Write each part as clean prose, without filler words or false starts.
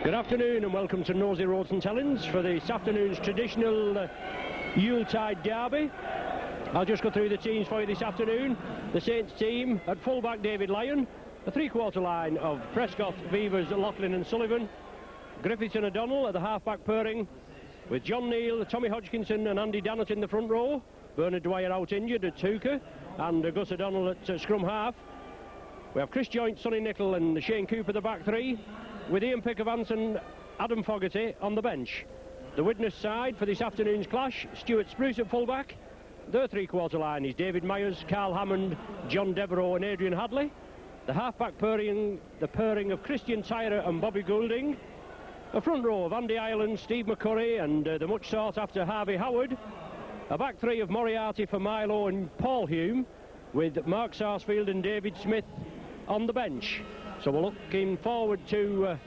Good afternoon and welcome to Nosey Roads and Helens for this afternoon's traditional Yuletide derby. I'll just go through the teams for you this afternoon. The Saints team at fullback David Lyon, the three-quarter line of Prescott, Beavers, Loughlin and Sullivan, Griffiths and O'Donnell at the half-back pairing, with John Neal, Tommy Hodgkinson and Andy Dannett in the front row, Bernard Dwyer out injured at hooker, and Gus O'Donnell at scrum half. We have Chris Joynt, Sonny Nicol and Shane Cooper the back three, with Ian Pickavance and Adam Fogarty on the bench. The Widnes side for this afternoon's clash, Stuart Spruce at fullback. Their three-quarter line is David Myers, Carl Hammond, John Devereux and Adrian Hadley. The half-back pairing, the pairing of Christian Tyrer and Bobby Goulding. A front row of Andy Ireland, Steve McCurry and the much sought after Harvey Howard. A back three of Moriarty for Milo and Paul Hume, with Mark Sarsfield and David Smith on the bench. So we're looking forward to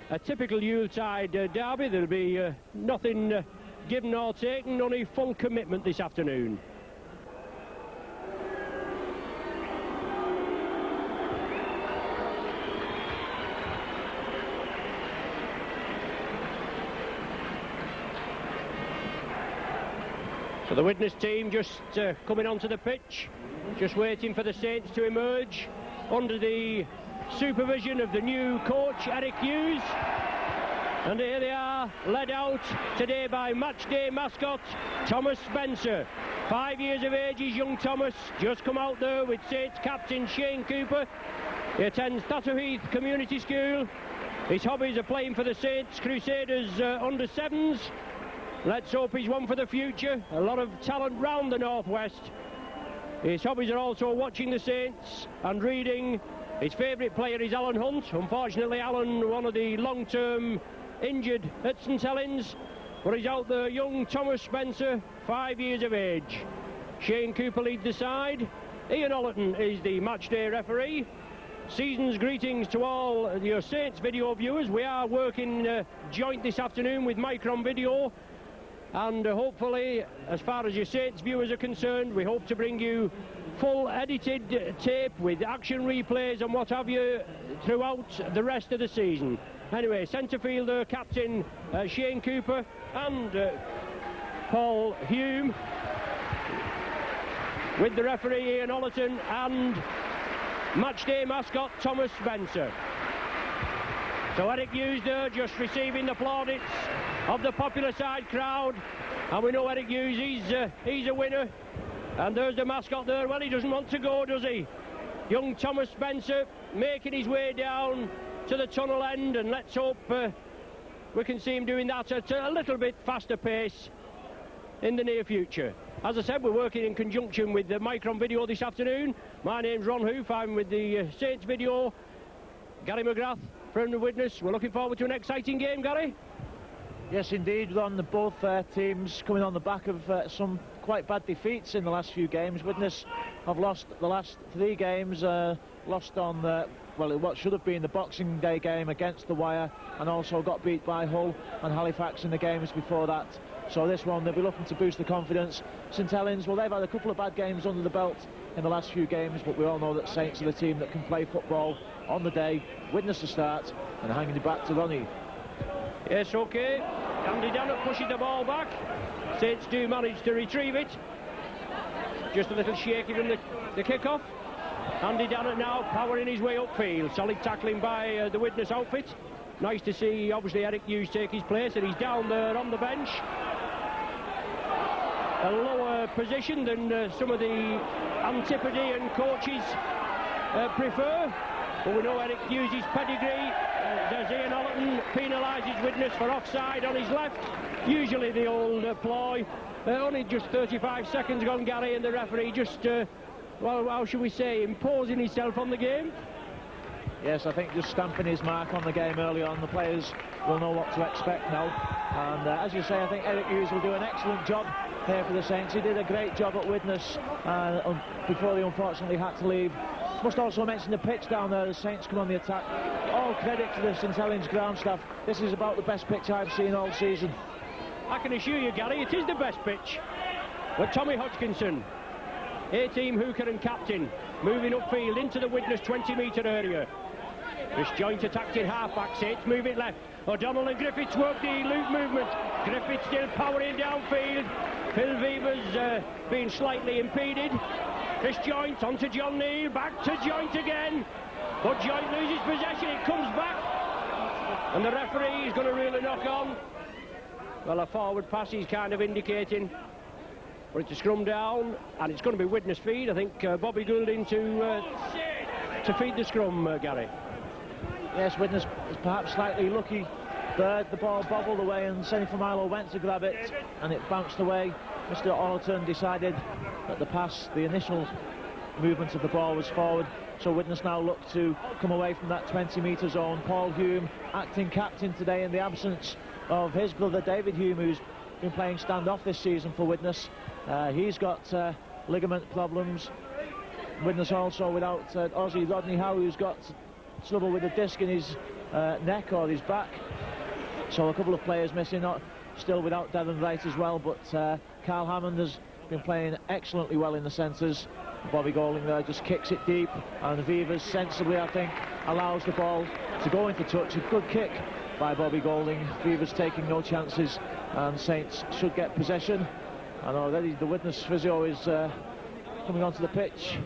a typical Yuletide derby. There'll be nothing given or taken, only full commitment this afternoon. So the Widnes team just coming onto the pitch, just waiting for the Saints to emerge under the supervision of the new coach, Eric Hughes. And here they are, led out today by matchday mascot Thomas Spencer. 5 years of age is young Thomas, just come out there with Saints captain Shane Cooper. He attends Thatterheath Community School. His hobbies are playing for the Saints Crusaders under sevens. Let's hope he's one for the future. A lot of talent round the northwest. His hobbies are also watching the Saints and reading. His favourite player is Alan Hunt. Unfortunately, Alan, one of the long-term injured at St Helens, but he's out there, young Thomas Spencer, 5 years of age. Shane Cooper leads the side. Ian Ollerton is the matchday referee. Season's greetings to all your Saints video viewers. We are working joint this afternoon with Micron Video, and hopefully, as far as your Saints viewers are concerned, we hope to bring you full edited tape with action replays and what have you throughout the rest of the season. Anyway, centre fielder captain Shane Cooper and Paul Hume, with the referee Ian Ollerton and matchday mascot Thomas Spencer. So Eric Hughes there just receiving the plaudits of the popular side crowd, and we know Eric Hughes, he's a winner. And there's the mascot there. Well, he doesn't want to go, does he? Young Thomas Spencer making his way down to the tunnel end, and let's hope we can see him doing that at a little bit faster pace in the near future. As I said, we're working in conjunction with the Micron Video this afternoon. My name's Ron Hoof, I'm with the Saints Video. Gary McGrath from the Widnes. We're looking forward to an exciting game, Gary. Yes, indeed, Ron. Both teams coming on the back of some quite bad defeats in the last few games. Widnes have lost the last 3 games, lost on well, what should have been the Boxing Day game against the Wire, and also got beat by Hull and Halifax in the games before that. So this one, they'll be looking to boost the confidence. St Helens, well, they've had a couple of bad games under the belt in the last few games, but we all know that Saints are the team that can play football on the day. Widnes to start, and hanging it back to Ronnie. Yes, OK. Andy Dannett pushing the ball back. Saints do manage to retrieve it. Just a little shaky from the kick-off. Andy Dannett now powering his way upfield. Solid tackling by the Widnes outfit. Nice to see, obviously, Eric Hughes take his place, and he's down there on the bench. A lower position than some of the Antipodean coaches prefer. But we know Eric Hughes' pedigree. There's Ian Ollerton penalises Widnes for offside on his left. Usually the old ploy. Only just 35 seconds gone, Gary, and the referee just, well, how should we say, imposing himself on the game. Yes, I think just stamping his mark on the game early on. The players will know what to expect now. And as you say, I think Eric Hughes will do an excellent job here for the Saints. He did a great job at Widnes before they unfortunately had to leave. Must also mention the pitch down there. The Saints come on the attack. All credit to the St Helens ground staff. This is about the best pitch I've seen all season. I can assure you, Gary, it is the best pitch. But Tommy Hodgkinson, A-team hooker and captain, moving upfield into the Widnes 20-metre area. Chris Joint attacked in half-back, Saints move it left. O'Donnell and Griffiths work the loop movement. Griffiths still powering downfield. Phil Weaver's being slightly impeded. Chris Joint onto John Neal, back to Joint again. But Joint loses possession, it comes back. And the referee is going to rule a knock on. Well, a forward pass he's kind of indicating. But it's a scrum down, and it's going to be Widnes feed. I think Bobby Goulding to feed the scrum, Gary. Yes, Widnes is perhaps slightly lucky there. The ball bobbled away and Senny Milo went to grab it and it bounced away. Mr. Ollerton decided that the initial movement of the ball was forward, so Widnes now look to come away from that 20-metre zone. Paul Hume, acting captain today in the absence of his brother David Hume, who's been playing stand-off this season for Widnes. He's got ligament problems. Widnes also without Aussie Rodney Howe, who's got trouble with a disc in his neck or his back. So a couple of players missing, still without Devon Wright as well, but Carl Hammond has been playing excellently well in the centres. Bobby Golding there just kicks it deep, and Vivas sensibly, I think, allows the ball to go into touch. A good kick by Bobby Golding. Vivas taking no chances, and Saints should get possession. And already the Widnes physio is coming onto the pitch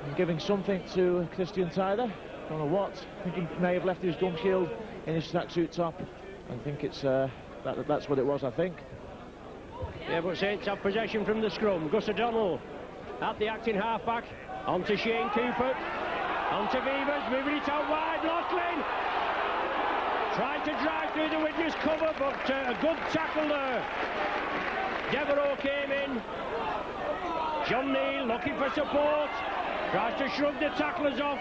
and giving something to Christian Tyler. Don't know what. I think he may have left his gum shield in his tracksuit top. I think it's that's what it was, I think. Yeah, but Saints have possession from the scrum. Gus O'Donnell at the acting halfback, onto Shane Cooper, onto Vivas, moving it out wide. Laughlin tried to drive through the Widnes cover, but a good tackle there. Devereaux came in. John Neal looking for support, tries to shrug the tacklers off.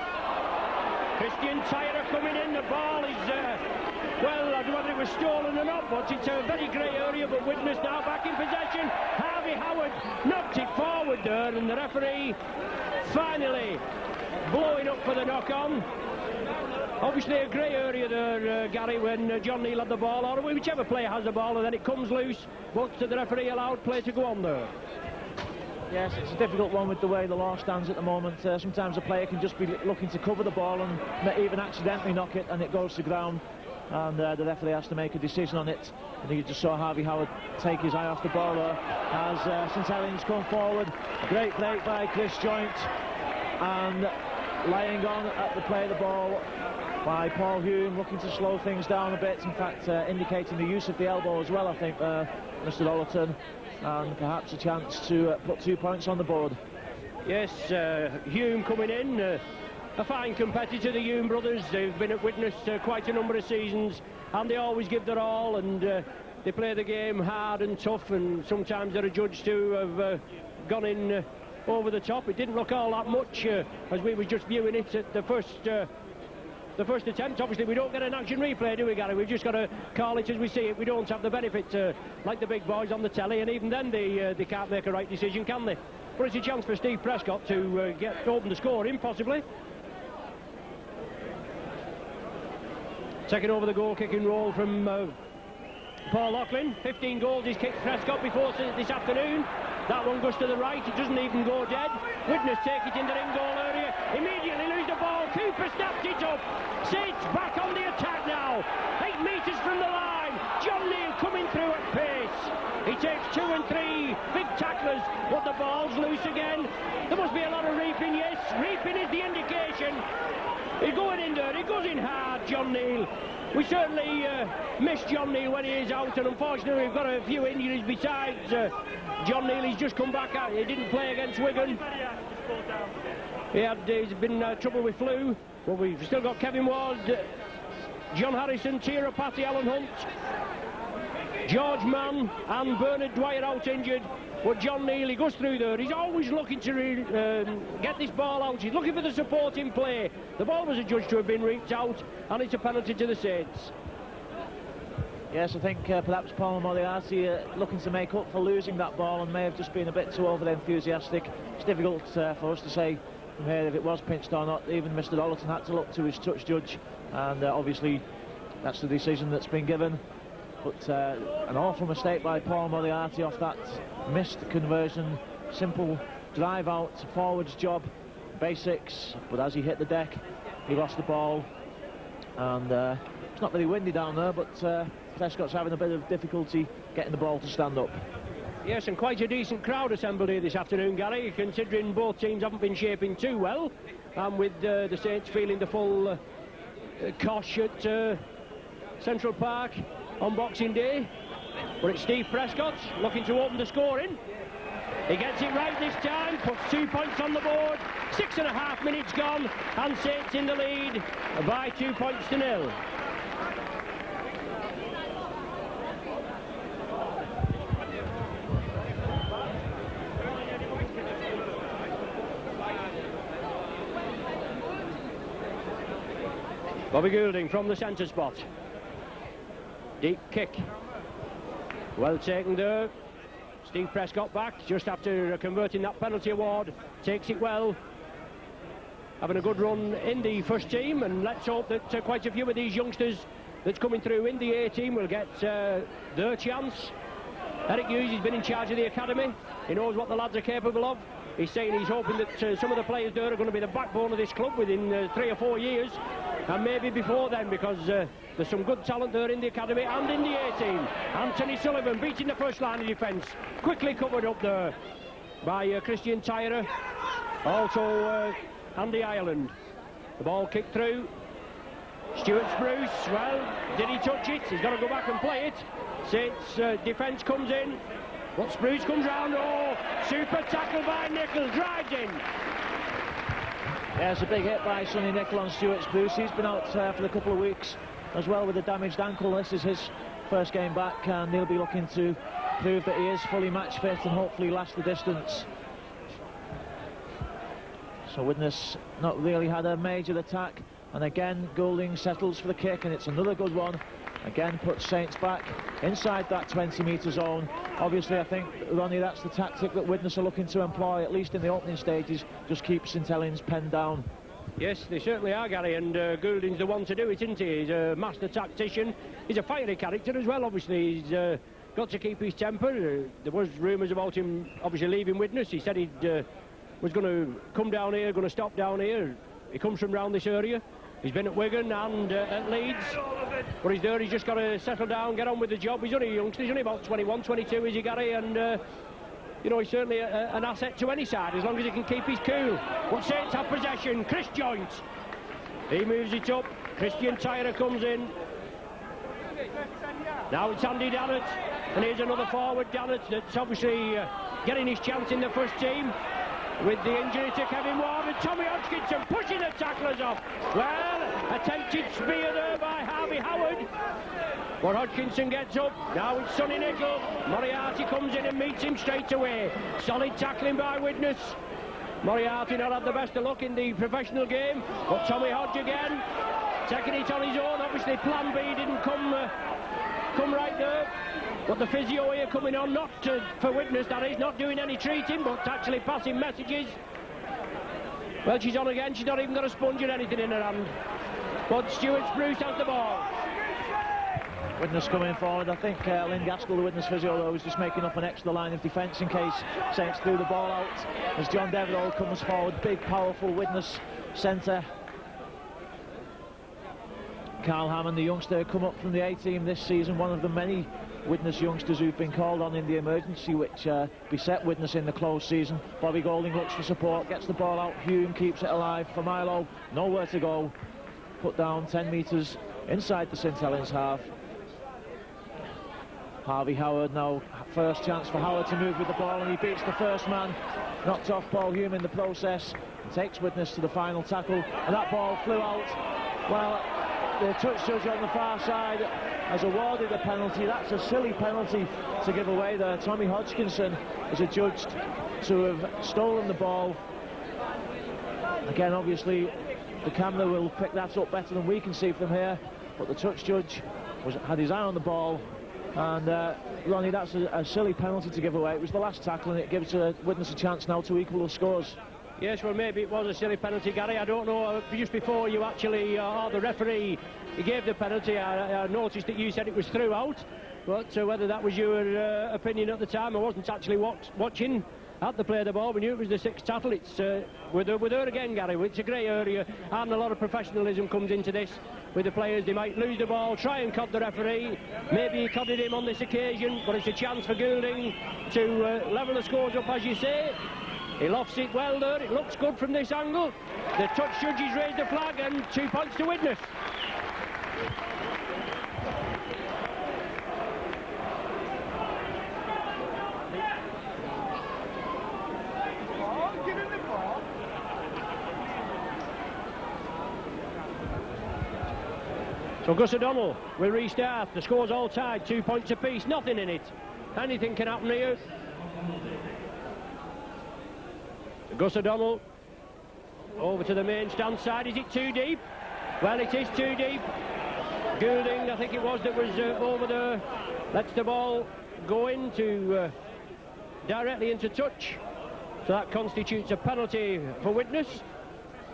Christian Tyler coming in. The ball is well, I don't know whether it was stolen or not, but it's a very grey area. But Widnes now back in possession. Harvey Howard knocked it forward there, and the referee finally blowing up for the knock-on. Obviously a grey area there, Gary, when John Neal had the ball, or whichever player has the ball, and then it comes loose. But the referee allowed play to go on there. Yes, it's a difficult one with the way the law stands at the moment. Sometimes a player can just be looking to cover the ball and even accidentally knock it, and it goes to ground. And the referee has to make a decision on it. I think you just saw Harvey Howard take his eye off the ball there as St Helens come forward. Great break by Chris Joint, and lying on at the play of the ball by Paul Hume, looking to slow things down a bit. In fact, indicating the use of the elbow as well, I think, Mr. Ollerton, and perhaps a chance to put 2 points on the board. Yes, Hume coming in. A fine competitor, the Hume brothers. They've been at Widnes quite a number of seasons, and they always give their all, and they play the game hard and tough, and sometimes they're adjudged to have gone in over the top. It didn't look all that much as we were just viewing it at the first attempt. Obviously we don't get an action replay, do we, Gary? We've just got to call it as we see it. We don't have the benefit like the big boys on the telly, and even then they can't make a right decision, can they? But it's a chance for Steve Prescott to open the scoring, possibly. Taking over the goal-kicking role from Paul Laughlin. 15 goals he's kicked Prescott before this afternoon. That one goes to the right, it doesn't even go dead. Widnes take it in the ring goal area, immediately lose the ball. Cooper snapped it up. Saints back on the attack now. 8 metres from the line. John Neal coming through at pace. He takes 2 and 3 big tacklers, but the ball's loose again. There must be a lot of reaping, yes. Reaping is the indication. He's going in there, he goes in hard, John Neal. We certainly miss John Neal when he is out, and unfortunately we've got a few injuries besides John Neal. He's just come back out. He didn't play against Wigan. He's been trouble with flu, but we've still got Kevin Ward, John Harrison, Tira Patty, Alan Hunt, George Mann and Bernard Dwyer out injured. But John Neal, he goes through there. He's always looking to get this ball out. He's looking for the support in play. The ball was adjudged to have been reached out, and it's a penalty to the Saints. Yes, I think perhaps Paul Moriarty looking to make up for losing that ball, and may have just been a bit too over-enthusiastic. It's difficult for us to say from here if it was pinched or not. Even Mr. Ollerton had to look to his touch judge, and obviously that's the decision that's been given. But an awful mistake by Paul Moriarty off that missed conversion. Simple drive out, forwards job, basics. But as he hit the deck, he lost the ball, and it's not very windy down there, but Prescott's having a bit of difficulty getting the ball to stand up. Yes, and quite a decent crowd assembled here this afternoon, Gary, considering both teams haven't been shaping too well, and with the Saints feeling the full cosh at Central Park on Boxing Day. But it's Steve Prescott looking to open the scoring. He gets it right this time, puts 2 points on the board, 6.5 minutes gone, and Saints in the lead by 2 points to 0. Bobby Goulding from the centre spot. Deep kick. Well taken there. Steve Prescott back just after converting that penalty award. Takes it well. Having a good run in the first team, and let's hope that quite a few of these youngsters that's coming through in the A team will get their chance. Eric Hughes has been in charge of the academy. He knows what the lads are capable of. He's saying he's hoping that some of the players there are going to be the backbone of this club within 3 or 4 years, and maybe before then, because there's some good talent there in the academy and in the A team. Anthony Sullivan beating the first line of defence, quickly covered up there by Christian Tyrer, also Andy Ireland. The ball kicked through. Stuart Spruce, well, did he touch it? He's got to go back and play it. Saints defence comes in, but Spruce comes round. Oh, super tackle by Nicholl, drives in. Yeah, it's a big hit by Sonny Nicholl on Stuart Spruce. He's been out for a couple of weeks as well with a damaged ankle. This is his first game back, and he'll be looking to prove that he is fully match fit and hopefully last the distance. So Widnes not really had a major attack, and again Goulding settles for the kick, and it's another good one. Again puts Saints back inside that 20-metre zone. Obviously I think, Ronnie, that's the tactic that Widnes are looking to employ, at least in the opening stages, just keep St Helens penned down. Yes, they certainly are, Gary, and Goulding's the one to do it, isn't he? He's a master tactician. He's a fiery character as well, obviously. He's got to keep his temper. There was rumours about him obviously leaving Widnes. He said he was going to come down here, going to stop down here. He comes from round this area. He's been at Wigan and at Leeds, but he's there. He's just got to settle down, get on with the job. He's only a youngster. He's only about 21, 22, is he, Gary? And you know, he's certainly an asset to any side as long as he can keep his cool. But Saints have possession. Chris Joint, he moves it up. Christian Tyrer comes in. Now it's Andy Dannett, and here's another forward, Dannett, that's obviously getting his chance in the first team. With the injury to Kevin Ward, and Tommy Hodgkinson pushing the tacklers off. Well, attempted spear there by Harvey Howard, but Hodgkinson gets up. Now it's Sonny Nicholl. Moriarty comes in and meets him straight away. Solid tackling by Widnes. Moriarty not had the best of luck in the professional game, but Tommy Hodge again taking it on his own. Obviously plan B didn't come right there. But the physio here coming on, not for Widnes, that is, not doing any treating, but actually passing messages. Well, she's on again. She's not even got a sponge or anything in her hand. But Stuart Spruce has the ball. Widnes coming forward. I think Lynn Gaskell, the Widnes physio, though, was just making up an extra line of defence in case Saints threw the ball out. As John Deverell comes forward, big, powerful Widnes centre. Carl Hammond, the youngster, come up from the A team this season, one of the many Widnes youngsters who've been called on in the emergency, which beset Widnes in the closed season. Bobby Goulding looks for support, gets the ball out. Hume keeps it alive for Milo. Nowhere to go. Put down 10 metres inside the St Helens half. Harvey Howard now, first chance for Howard to move with the ball, and he beats the first man. Knocked off Paul Hume in the process, and takes Widnes to the final tackle, and that ball flew out. Well, the touch judge on the far side has awarded a penalty. That's a silly penalty to give away there. Tommy Hodgkinson is adjudged to have stolen the ball. Again, obviously the camera will pick that up better than we can see from here, but the touch judge had his eye on the ball, and Ronnie, that's a silly penalty to give away. It was the last tackle, and it gives Widnes a chance now to equal the scores. Yes, well, maybe it was a silly penalty, Gary. I don't know. Just before you actually, the referee, he gave the penalty, I noticed that you said it was throughout. But whether that was your opinion at the time, I wasn't actually watching at the play of the ball. We knew it was the sixth tackle. It's with her again, Gary. It's a grey area, and a lot of professionalism comes into this with the players. They might lose the ball, try and cod the referee. Maybe he codded him on this occasion, but it's a chance for Goulding to level the scores up, as you say. He lofts it well there. It looks good from this angle. The touch judges raise the flag, and 2 points to Widnes. So Gus O'Donnell will restart. The score's all tied, 2 points apiece, nothing in it. Anything can happen here. So Gus O'Donnell over to the main stand side. Is it too deep? Well, it is too deep. Goulding, I think it was, that was over there. Lets the ball go into directly into touch. So that constitutes a penalty for Widnes.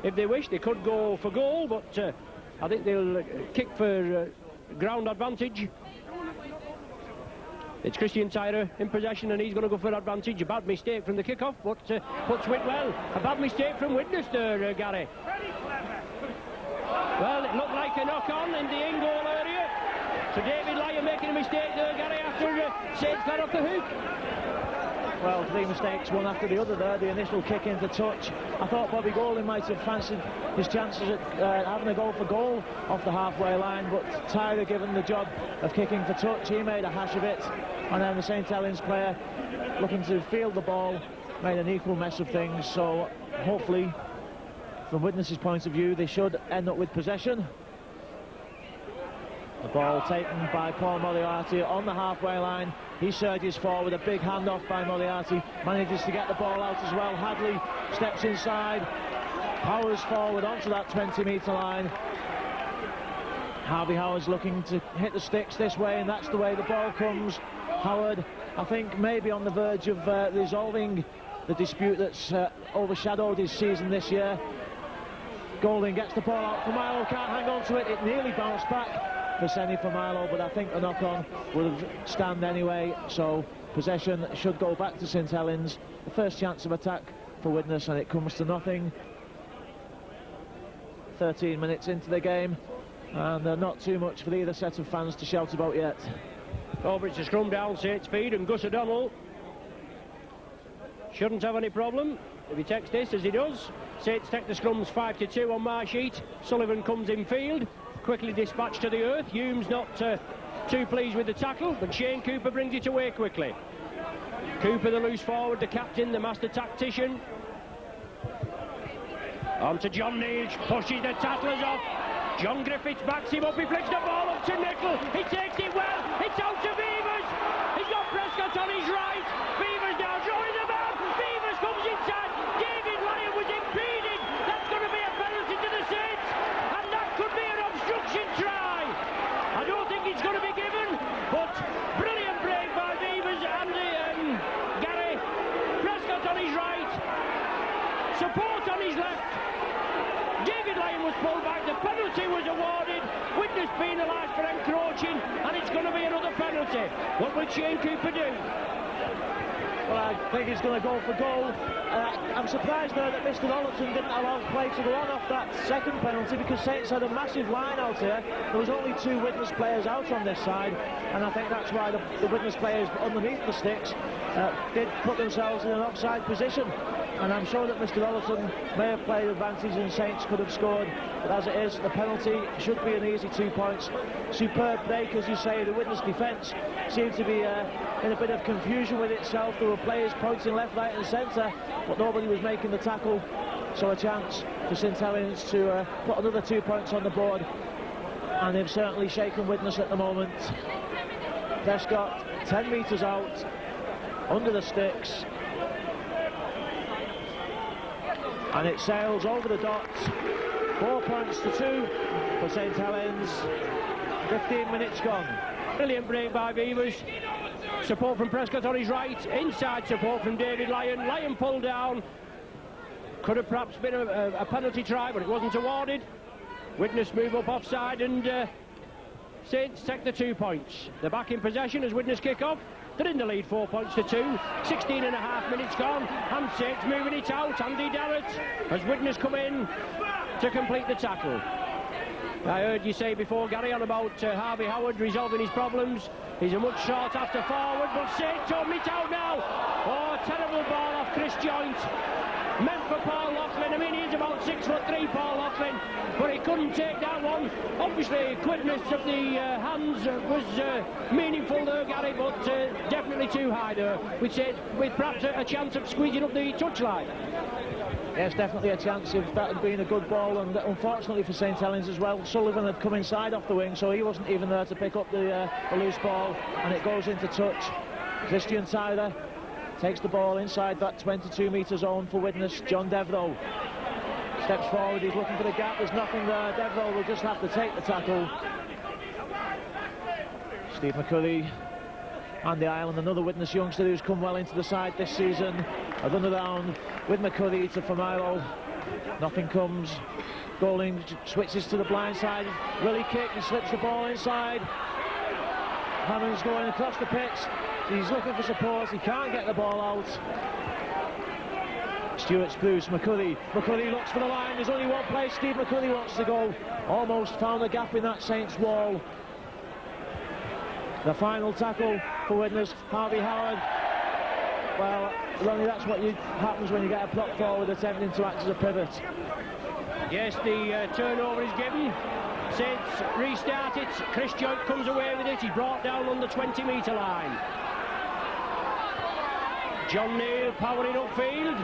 If they wish, they could go for goal, but I think they'll kick for ground advantage. It's Christian Tyrer in possession, and he's going to go for advantage. A bad mistake from the kick-off, but puts Whitwell. A bad mistake from Widnes there, Gary. Well, it looked like a knock-on in the in-goal area. So David Lyon making a mistake there, Gary, after Saints got off the hook. Well, 3 mistakes, one after the other there. The initial kick into touch. I thought Bobby Goulding might have fancied his chances at having a goal for goal off the halfway line, but Tyler, given the job of kicking for touch, he made a hash of it. And then the St Helens player, looking to field the ball, made an equal mess of things. So hopefully, from Widnes' point of view, they should end up with possession. The ball taken by Paul Moriarty on the halfway line. He surges forward, a big handoff by Moriarty, manages to get the ball out as well. Hadley steps inside, powers forward onto that 20-metre line. Harvey Howard's looking to hit the sticks this way, and that's the way the ball comes. Howard, I think, maybe on the verge of resolving the dispute that's overshadowed his season this year. Goulding gets the ball out for Milo, can't hang on to it. It nearly bounced back for Seni for Milo, but I think the knock-on will stand anyway, so possession should go back to St Helens. The first chance of attack for Widnes, and it comes to nothing. 13 minutes into the game, and not too much for either set of fans to shout about yet. Over it's a scrum down Saints' feed, and Gus O'Donnell shouldn't have any problem if he takes this, as he does. Saints take the scrums 5-2 on my sheet. Sullivan comes in field, quickly dispatched to the earth. Hume's not too pleased with the tackle, but Shane Cooper brings it away quickly. Cooper, the loose forward, the captain, the master tactician. On to John Neal, pushes the tattlers off. John Griffiths backs him up, he flicks the ball up to Nickel. He takes it well, it's out to Beavers. He's got Prescott on his right. Beavers now drawing the ball. Beavers comes inside. David Lyon was impeded. That's going to be a penalty to the Saints, and that could be an obstruction try. I don't think it's going to be given, but brilliant break by Beavers and Gary. Prescott on his right, support on his left. David Lyon was pulled back, the penalty was awarded. Widnes penalised for encroaching, and it's going to be another penalty. What will Shane Cooper do? Well, I think he's going to go for goal. I'm surprised though that Mr. Ollerton didn't allow play to go on off that second penalty, because Saints had a massive line out here. There was only 2 Widnes players out on this side, and I think that's why the Widnes players underneath the sticks did put themselves in an offside position. And I'm sure that Mr. Ollerton may have played advantage and Saints could have scored, but as it is, the penalty should be an easy 2 points. Superb break, as you say. The Widnes defence seemed to be in a bit of confusion with itself. There were players pointing left, right and centre, but nobody was making the tackle. So a chance for St Helens to put another 2 points on the board, and they've certainly shaken Widnes at the moment. Prescott 10 metres out, under the sticks, and it sails over the dots. 4 points to 2 for St Helens. 15 minutes gone. Brilliant break by Beavers. Support from Prescott on his right. Inside support from David Lyon. Lyon pulled down. Could have perhaps been a penalty try, but it wasn't awarded. Widnes move up offside, and Saints take the 2 points. They're back in possession as Widnes kick off. They're in the lead 4 points to 2. 16 and a half minutes gone. And Saints moving it out. Andy Darrett has Widnes come in to complete the tackle. I heard you say before, Gary, on about Harvey Howard resolving his problems. He's a much sought after forward, but Saints don't it out now. Oh, terrible ball off Chris Joint. Meant for Paul Laughlin. I mean, he's about 6'3", Paul Laughlin, but he couldn't take that one. Obviously, quickness of the hands was meaningful there, Gary, but definitely too high there. With perhaps a chance of squeezing up the touchline. Yes, definitely a chance of that had been a good ball, and unfortunately for St Helens as well, Sullivan had come inside off the wing, so he wasn't even there to pick up the loose ball, and it goes into touch. Christian Tyler takes the ball inside that 22-metre zone for Widnes. John Devereux steps forward, he's looking for the gap, there's nothing there. Devereux will just have to take the tackle. Steve McCurry, Andy Ireland, another Widnes youngster who's come well into the side this season. A run around with McCurry to Familo. Nothing comes. Golding switches to the blind side. Willie kick, he slips the ball inside. Hammond's going across the pitch. He's looking for support. He can't get the ball out. Stuart Spruce, McCurry. McCurry looks for the line. There's only one place Steve McCurry wants to go. Almost found a gap in that Saints wall. The final tackle for Widnes, Harvey Howard. Well, Ronnie, that's what happens when you get a prop forward attempting to act as a pivot. Yes, the turnover is given. Saints restart it. Chris Joint comes away with it. He's brought down on the 20-metre line. John Neal powering upfield.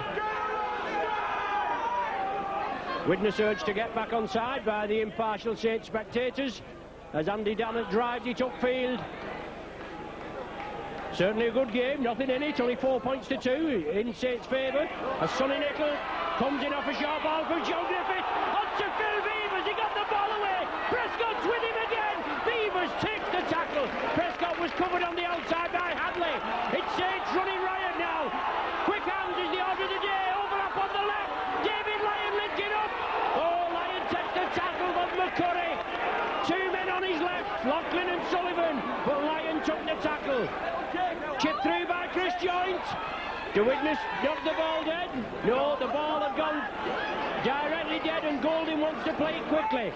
Widnes urged to get back on side by the impartial Saints spectators as Andy Dannett drives it upfield. Certainly a good game, nothing in it, only 4 points to 2 in Saints' favour. As Sonny Nicol comes in off a short ball for Joe Griffith. On to Phil Beavers, he got the ball away. Prescott's with him again. Beavers takes the tackle. Prescott was covered on the outside by Hadley. It's Saints running riot now. Quick hands is the order of the day. Overlap on the left. David Lyon linking up. Oh, Lyon takes the tackle from McCurry. Two men on his left, Laughlin and Sullivan, but Lyon took the tackle. Chipped through by Chris Joint. The Widnes knocked the ball dead. No, the ball had gone directly dead and Golding wants to play it quickly.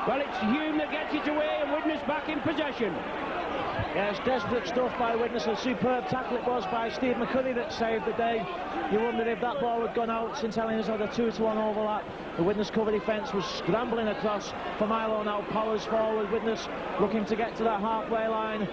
Well, it's Hume that gets it away and Widnes back in possession. Yes, desperate stuff by Widnes. A superb tackle it was by Steve McCurry that saved the day. You wondered if that ball had gone out since Helens had a 2-to-1 overlap. The Widnes cover defence was scrambling across for Milo, now powers forward. Widnes looking to get to that halfway line.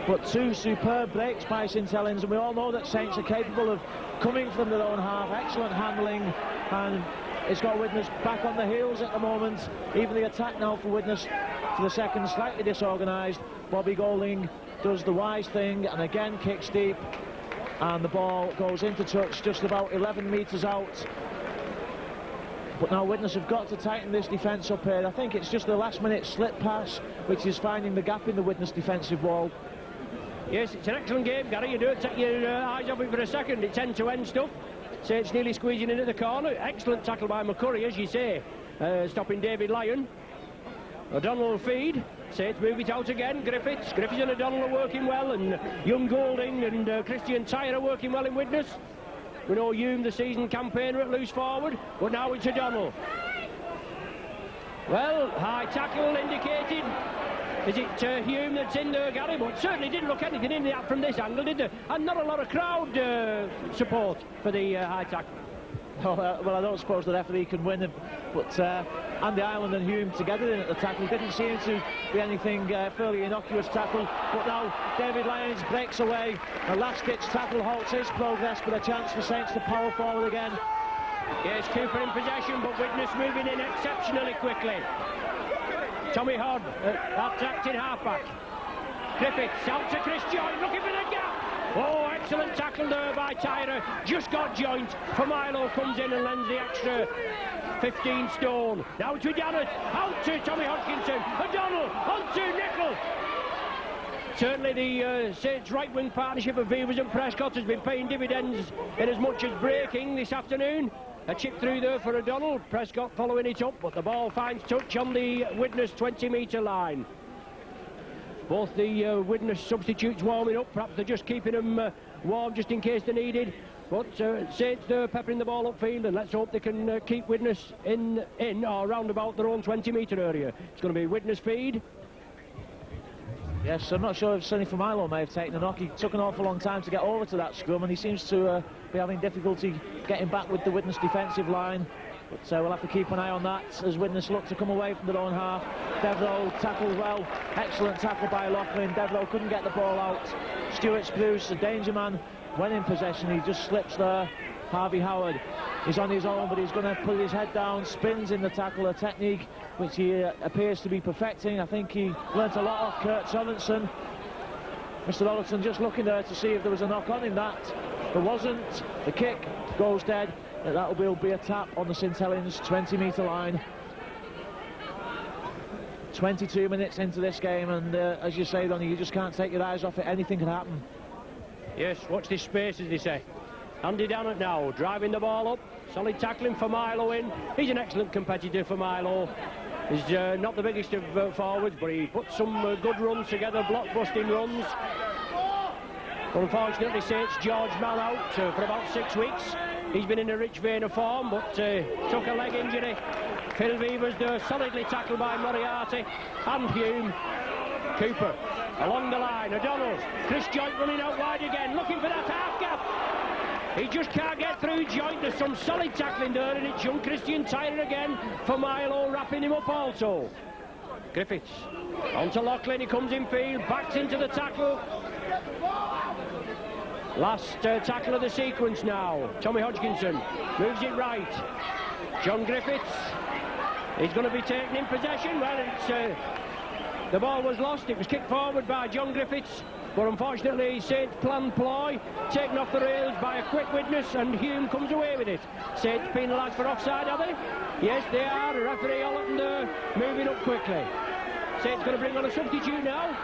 But two superb breaks by St Helens, and we all know that Saints are capable of coming from their own half. Excellent handling, and it's got Widnes back on the heels at the moment. Even the attack now for Widnes for the second, slightly disorganised. Bobby Golding does the wise thing and again kicks deep, and the ball goes into touch just about 11 metres out. But now Widnes have got to tighten this defence up here. I think it's just the last minute slip pass which is finding the gap in the Widnes defensive wall. Yes, it's an excellent game, Gary. You don't take your eyes off it for a second. It's end-to-end stuff. Saints nearly squeezing in at the corner. Excellent tackle by McCurry, as you say, stopping David Lyon. O'Donnell feed. Saints move it out again. Griffiths and O'Donnell are working well, and young Golding and Christian Tyre are working well in Widnes. We know Hume, the season campaigner, at loose forward, but now it's O'Donnell. Well, high tackle indicated. Is it Hume that's in there, Gary? But certainly didn't look anything in that from this angle, did there? And not a lot of crowd support for the high tackle. Oh, well, I don't suppose the referee can win it, but Andy Ireland and Hume together in at the tackle didn't seem to be anything fairly innocuous tackle. But now David Lyons breaks away. A last-ditch tackle halts his progress, with a chance for Saints to power forward again. Yes, Cooper in possession, but Widnes moving in exceptionally quickly. Tommy Hodd, attracting halfback. Griffiths out to Chris Joint, looking for the gap. Oh, excellent tackle there by Tyra. Just got Joint. Familo comes in and lends the extra 15 stone. Now to Dannett, out to Tommy Hodkinson. O'Donnell, on to Nicol. Certainly the Saints right-wing partnership of Beavers and Prescott has been paying dividends in as much as breaking this afternoon. A chip through there for O'Donnell. Prescott following it up, but the ball finds touch on the Widnes 20-metre line. Both the Widnes substitutes warming up. Perhaps they're just keeping them warm just in case they're needed. But Saints, they're peppering the ball upfield, and let's hope they can keep Widnes in or round about their own 20-metre area. It's going to be Widnes feed. Yes, I'm not sure if Sonny Familo may have taken a knock. He took an awful long time to get over to that scrum, and he seems to be having difficulty getting back with the Widnes defensive line. But we'll have to keep an eye on that as Widnes look to come away from their own half. Devereux tackled well. Excellent tackle by Loughlin. Devereux couldn't get the ball out. Stuart Spruce, the danger man, when in possession, he just slips there. Harvey Howard is on his own, but he's going to put his head down, spins in the tackle, a technique which he appears to be perfecting. I think he learnt a lot off Kurt Sorensen. Mr. Ollerton just looking there to see if there was a knock on him. That there wasn't. The kick goes dead. That will be a tap on the St Helens 20-metre line. 22 minutes into this game, and as you say, Donny, you just can't take your eyes off it. Anything can happen. Yes, watch this space, as they say. Andy Dannett now, driving the ball up. Solid tackling for Milo in. He's an excellent competitor for Milo. He's not the biggest of forwards, but he puts some good runs together, block-busting runs. But unfortunately, Saints George Mann out for about 6 weeks. He's been in a rich vein of form, but took a leg injury. Phil Weaver's there, solidly tackled by Moriarty and Hume. Cooper along the line, O'Donnell. Chris Joint running out wide again, looking for that half gap. He just can't get through Joint. There's some solid tackling there, and it's young Christian Tyler again for Milo, wrapping him up also. Griffiths on to Loughlin, he comes in field, backs into the tackle. Last tackle of the sequence now. Tommy Hodgkinson moves it right. John Griffiths is going to be taken in possession. Well, it's the ball was lost. It was kicked forward by John Griffiths, but unfortunately Saints planned ploy, taken off the rails by a quick Widnes, and Hume comes away with it. Saints penalised for offside, are they? Yes, they are. The referee Ollerton moving up quickly. Saints going to bring on a substitute now.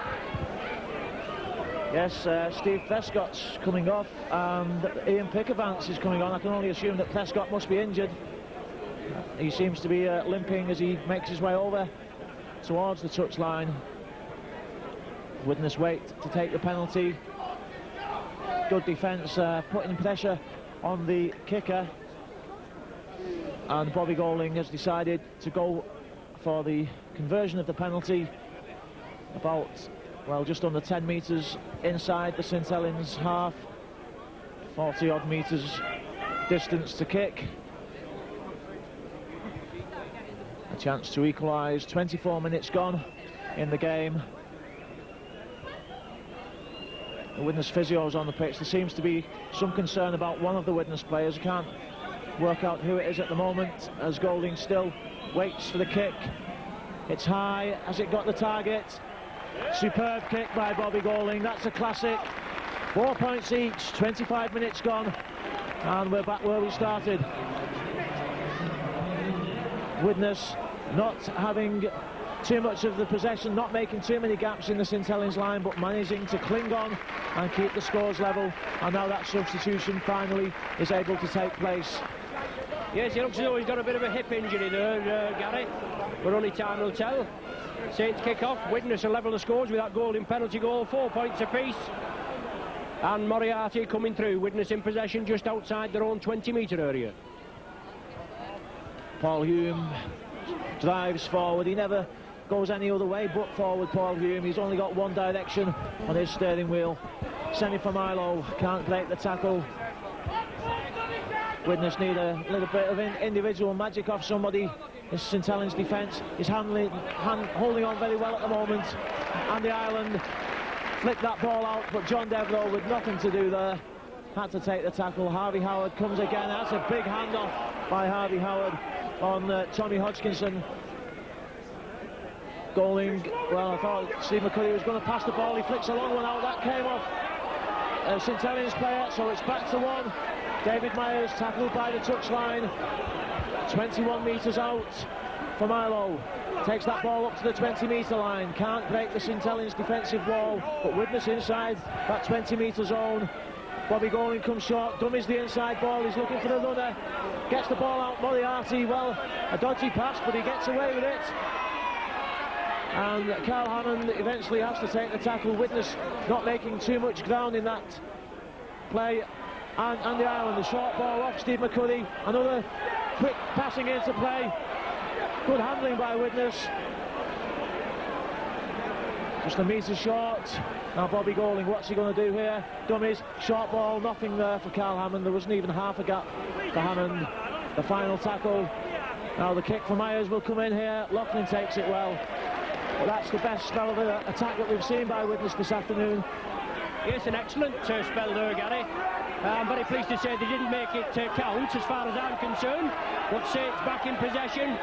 Yes, Steve Prescott's coming off, and Ian Pickavance is coming on. I can only assume that Prescott must be injured. He seems to be limping as he makes his way over towards the touchline. Widnes wait to take the penalty. Good defence, putting pressure on the kicker. And Bobby Golding has decided to go for the conversion of the penalty about, well, just under 10 metres inside the St Helens half. 40 odd metres distance to kick. A chance to equalise. 24 minutes gone in the game. The Widnes physio's on the pitch. There seems to be some concern about one of the Widnes players. I can't work out who it is at the moment, as Golding still waits for the kick. It's high. Has it got the target? Superb kick by Bobby Golding. That's a classic. 4 points each. 25 minutes gone, and we're back where we started. Widnes not having too much of the possession, not making too many gaps in the St Helens line, but managing to cling on and keep the scores level. And now that substitution finally is able to take place. Yes, it looks as though he's got a bit of a hip injury there, Gary, but only time will tell. Saints kick off. Widnes will level the scores with that Golding penalty goal, 4 points apiece. And Moriarty coming through. Widnes in possession just outside their own 20-metre area. Paul Hume drives forward. He never goes any other way but forward, Paul Hume. He's only got one direction on his steering wheel. Semi for Milo, can't break the tackle. Widnes need a little bit of individual magic off somebody. This St Helens defence is holding on very well at the moment. Andy Ireland flicked that ball out, but John Devereux with nothing to do there had to take the tackle. Harvey Howard comes again. That's a big handoff by Harvey Howard on Tommy Hodgkinson. Golding, well, I thought Steve McCurry was going to pass the ball. He flicks a long one out. That came off a St Helens player, so it's back to one. David Myers tackled by the touchline. 21 metres out for Milo. Takes that ball up to the 20-metre line. Can't break the St Helens defensive wall, but Widnes inside that 20-metre zone. Bobby Golding comes short, dummies the inside ball. He's looking for the runner. Gets the ball out. Moriarty, well, a dodgy pass, but he gets away with it. and Carl Hammond eventually has to take the tackle. Widnes not making too much ground in that play, and Andy Ireland, the short ball off Steve McCurry, another quick passing into play, good handling by Widnes. Just a metre short. Now Bobby Golding, what's he going to do here? Dummies, short ball, nothing there for Carl Hammond. There wasn't even half a gap for Hammond. The final tackle. Now the kick for Myers will come in here. Loughlin takes it well. But that's the best spell of attack that we've seen by Widnes this afternoon. Yes, an excellent spell there, Gary. I'm very pleased to say they didn't make it count as far as I'm concerned. But Saints back in possession.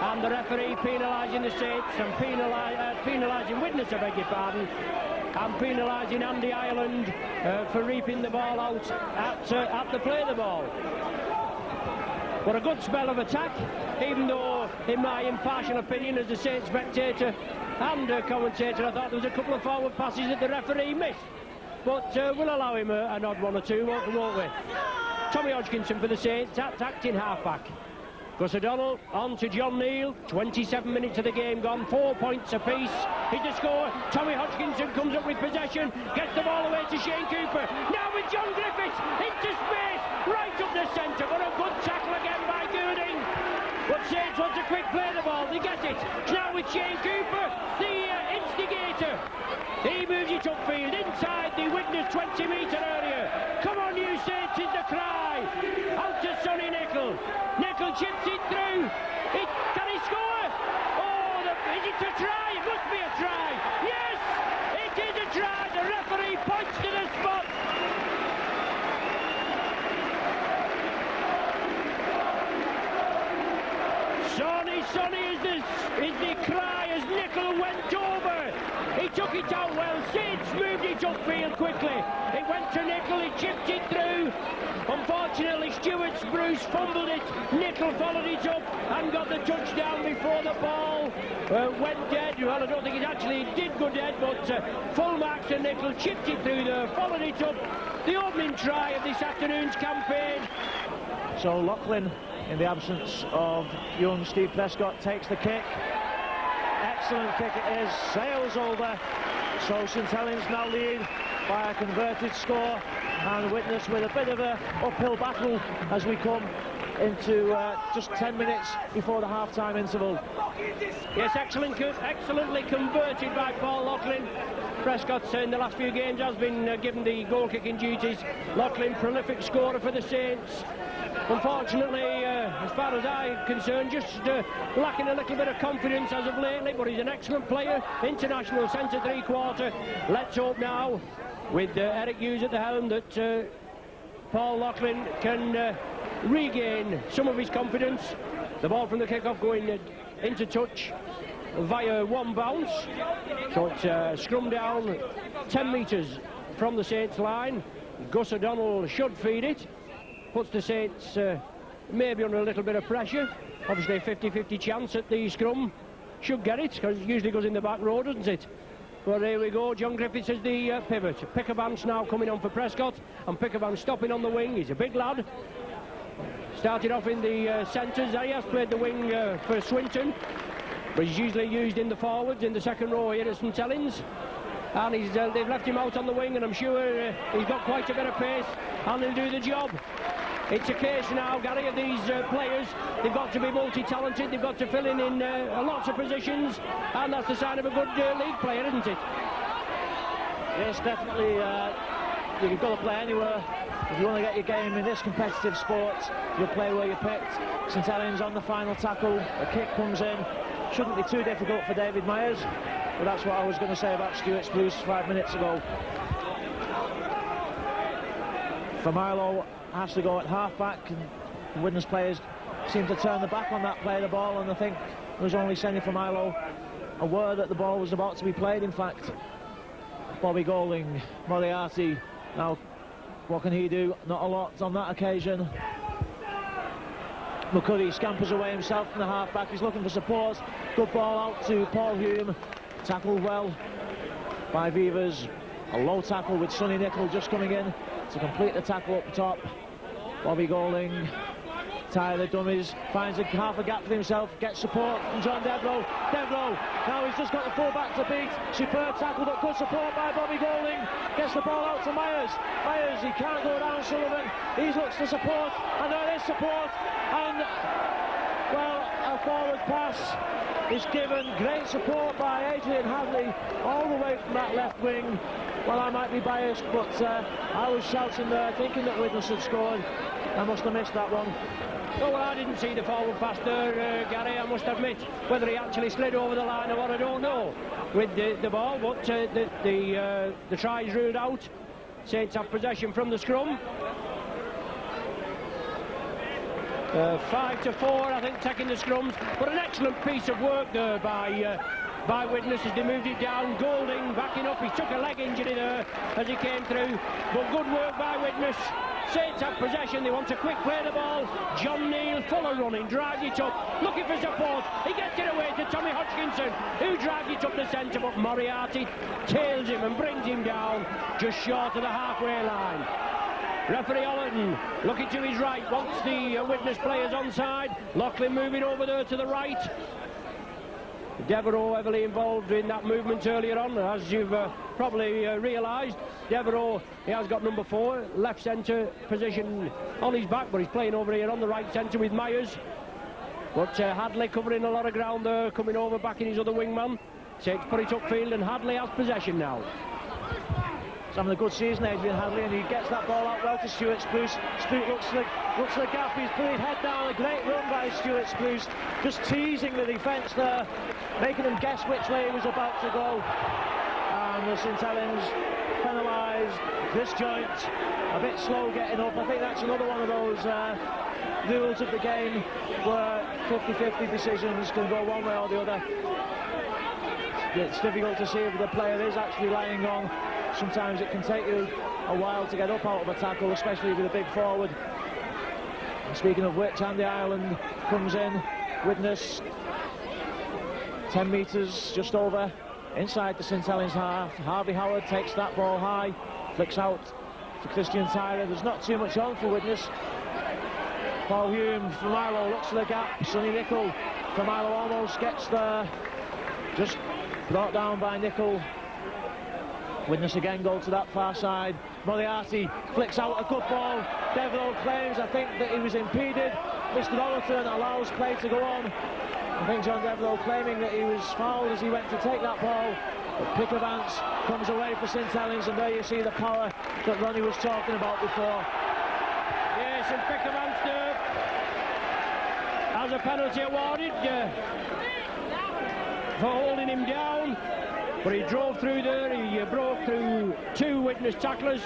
And the referee penalising the Saints and penalising Widnes, I beg your pardon, and penalising Andy Ireland for reaping the ball out at the play the ball. But a good spell of attack, even though, in my impartial opinion, as a Saints spectator and a commentator, I thought there was a couple of forward passes that the referee missed. But we'll allow him an odd one or two, won't we? Tommy Hodgkinson for the Saints, attacked in half-back. Gus O'Donnell on to John Neal. 27 minutes of the game gone, 4 points apiece. He's the score. Tommy Hodgkinson comes up with possession, gets the ball away to Shane Cooper. Now with John Griffiths into space, right up the centre, but a good tackle again by Gooding. But Saints wants a quick play the ball, they get it. Now with Shane Cooper, the instigator. He moves it upfield, inside the Widnes 20-metre area. Come on, you Saints, is the cry. Out to Sonny Nicol. Nicol chips it through. Can he score? Oh, is it a try? It must be a try. Yes, it is a try. The referee points to the spot. Sonny is the cry as Nicol went over. He took it out well. Saints moved it upfield quickly. It went to Nicol, he chipped it through. Unfortunately, Stuart Bruce fumbled it. Nicol followed it up and got the touchdown before the ball went dead. Well, I don't think it actually did go dead, but full marks to Nicol, chipped it through there, followed it up. The opening try of this afternoon's campaign. So Loughlin, in the absence of young Steve Prescott, takes the kick. Excellent kick it is, sails over. So St Helens now lead by a converted score, and Widnes with a bit of a uphill battle as we come into just 10 minutes before the half-time interval. Yes, excellently converted by Paul Loughlin. Prescott in the last few games has been given the goal-kicking duties. Loughlin, prolific scorer for the Saints. Unfortunately, as far as I'm concerned, just lacking a little bit of confidence as of lately, but he's an excellent player, international centre three-quarter. Let's hope now, with Eric Hughes at the helm, that Paul Loughlin can regain some of his confidence. The ball from the kick-off going into touch via one bounce. So it's scrum down 10 metres from the Saints line. Gus O'Donnell should feed it. Puts the Saints maybe under a little bit of pressure. Obviously a 50-50 chance at the scrum. Should get it, because it usually goes in the back row, doesn't it? But here we go, John Griffiths is the pivot. Pickerban's now coming on for Prescott, and Pickerban stopping on the wing. He's a big lad. Started off in the centres. He has played the wing for Swinton, but he's usually used in the forwards, in the second row here at St Helens. And they've left him out on the wing, and I'm sure he's got quite a bit of pace, and he'll do the job. It's a case now, Gary, of these players. They've got to be multi-talented, they've got to fill in lots of positions, and that's the sign of a good league player, isn't it? Yes, definitely. You've got to play anywhere. If you want to get your game in this competitive sport, you'll play where you're picked. St Helens on the final tackle, a kick comes in. Shouldn't be too difficult for David Myers, but that's what I was going to say about Stuart Bruce 5 minutes ago. Familo has to go at half-back, and Widnes players seem to turn the back on that play the ball, and I think it was only sending Familo aware that the ball was about to be played, in fact. Bobby Golding, Moriarty, now what can he do? Not a lot on that occasion. McCurry scampers away himself from the half-back, he's looking for support. Good ball out to Paul Hume, tackled well by Vivers. A low tackle with Sonny Nicol just coming in to complete the tackle up top. Bobby Golding Tyler the dummies, finds half a gap for himself, gets support from John Devereux. Now he's just got the full back to beat. Superb tackle, but good support by Bobby Golding. Gets the ball out to Myers. He can't go down Sullivan. He looks to support, and there is support. And, well, a forward pass is given. Great support by Adrian Hadley all the way from that left wing. Well, I might be biased, but I was shouting there, thinking that Widnes had scored. I must have missed that one. Oh, well, I didn't see the forward pass there, Gary, I must admit. Whether he actually slid over the line or what, I don't know, with the ball, but the try is ruled out. Saints have possession from the scrum. 5-4, I think, taking the scrums. But an excellent piece of work there by Widnes as they moved it down. Golding backing up. He took a leg injury there as he came through. But good work by Widnes. Saints have possession. They want to quick play the ball. John Neal, full of running, drives it up, looking for support. He gets it away to Tommy Hodgkinson, who drives it up the centre, but Moriarty tails him and brings him down just short of the halfway line. Referee Ollerton looking to his right, wants the Widnes players onside. Loughlin moving over there to the right. Devereux heavily involved in that movement earlier on, as you've probably realised. Devereux, he has got number 4, left centre position on his back, but he's playing over here on the right centre with Myers. But Hadley covering a lot of ground there, coming over backing his other wingman. Saints put it upfield, and Hadley has possession now. He's having a good season, Adrian Hadley, and he gets that ball out well to Stuart Spruce. Spruce looks to the gap, he's put his head down. A great run by Stuart Spruce, just teasing the defence there, making them guess which way he was about to go. And the St Helens penalised. Chris Joint a bit slow getting up. I think that's another one of those rules of the game where 50-50 decisions can go one way or the other. It's difficult to see if the player is actually lying on. Sometimes it can take you a while to get up out of a tackle, especially with a big forward. And speaking of which, Andy Ireland comes in. Widnes 10 metres just over inside the St Helens half. Harvey Howard takes that ball high, flicks out to Christian Tyler. There's not too much on for Widnes. Paul Hume from Milo looks to the gap. Sonny Nicol from Milo almost gets there, just brought down by Nicol. Widnes again go to that far side. Moriarty flicks out a good ball. Devereux claims, I think, that he was impeded. Mr. Ollerton allows play to go on. I think John Devereux claiming that he was fouled as he went to take that ball. But pick advance comes away for St Helens, and there you see the power that Ronnie was talking about before. Yes, and pick advance there. As a penalty awarded for holding him down. But he drove through there, he broke through 2 Widnes tacklers.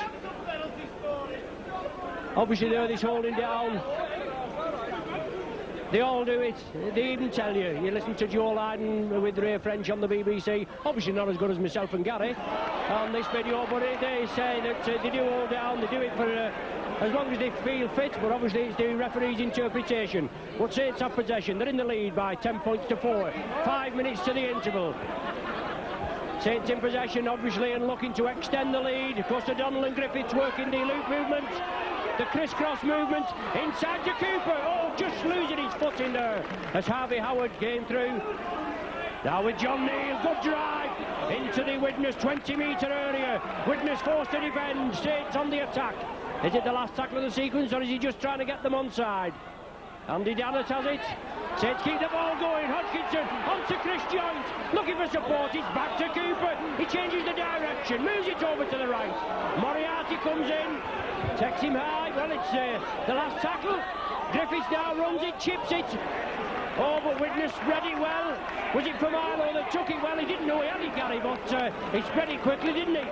Obviously there, this holding down. They all do it. They even tell you. You listen to Joe Lydon with Ray French on the BBC. Obviously not as good as myself and Gary on this video, but they say that they do hold down. They do it for as long as they feel fit, but obviously it's the referee's interpretation. But Saints have possession. They're in the lead by 10 points to 4. 5 minutes to the interval. Saints in possession, obviously, and looking to extend the lead. Of course, O'Donnell and Griffiths working the loop movement, the crisscross movement inside to Cooper. Oh, just losing his foot in there as Harvey Howard came through. Now with John Neal, good drive into the Widnes 20-metre area. Widnes forced to defend. Saints on the attack. Is it the last tackle of the sequence, or is he just trying to get them onside? Andy Dannett has it. Saints keep the ball going. Hodgkinson onto Chris Joint, looking for support. It's back to Cooper. He changes the direction, moves it over to the right. Moriarty comes in, takes him high. Well, it's the last tackle. Griffiths now runs it, chips it. Oh, but Widnes spread it well. Was it from Milo that took it well? He didn't know he had it, Gary, but he spread it quickly, didn't he?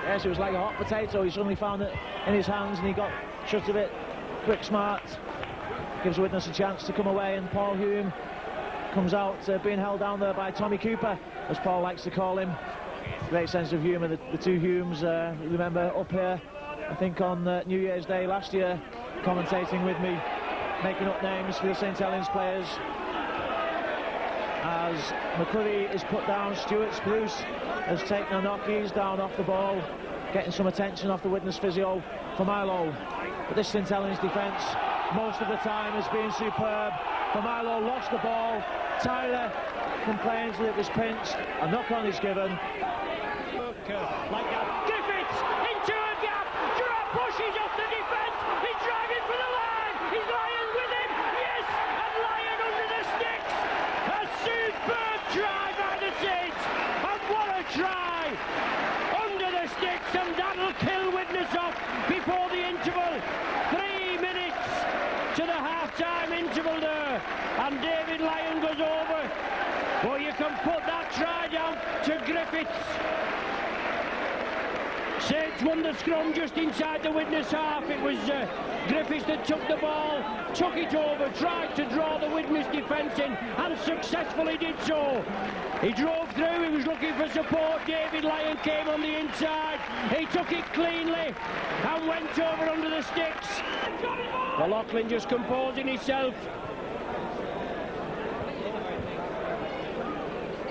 Yes, it was like a hot potato. He suddenly found it in his hands and he got shut of it. Quick, smart. Gives Widnes a chance to come away, and Paul Hume comes out being held down there by Tommy Cooper, as Paul likes to call him. Great sense of humour, the two Humes, remember up here, I think on New Year's Day last year, commentating with me, making up names for the St Helens players. As McCurry is put down, Stuart Spruce has taken a knock, he's down off the ball, getting some attention off the Widnes physio for Milo. But this St Helens defence most of the time has been superb. Milo lost the ball. Tyler complains that it was pinched. A knock-on is given. Like that. Griffiths into a gap. Girard pushes off the defence. He's driving for the line. He's Lyon with him. Yes, and Lyon under the sticks. A superb try by the Saints. And what a try! Under the sticks, and that'll kill Widnes off before the interval. 3 minutes to the half-time interval there, and David Lyon goes over. Well, you can put that try down to Griffiths. Saints won the scrum just inside the Widnes half. It was Griffiths that took the ball, took it over, tried to draw the Widnes defence in, and successfully did so. He drove through, he was looking for support. David Lyon came on the inside. He took it cleanly and went over under the sticks. Well, Lachlan just composing himself.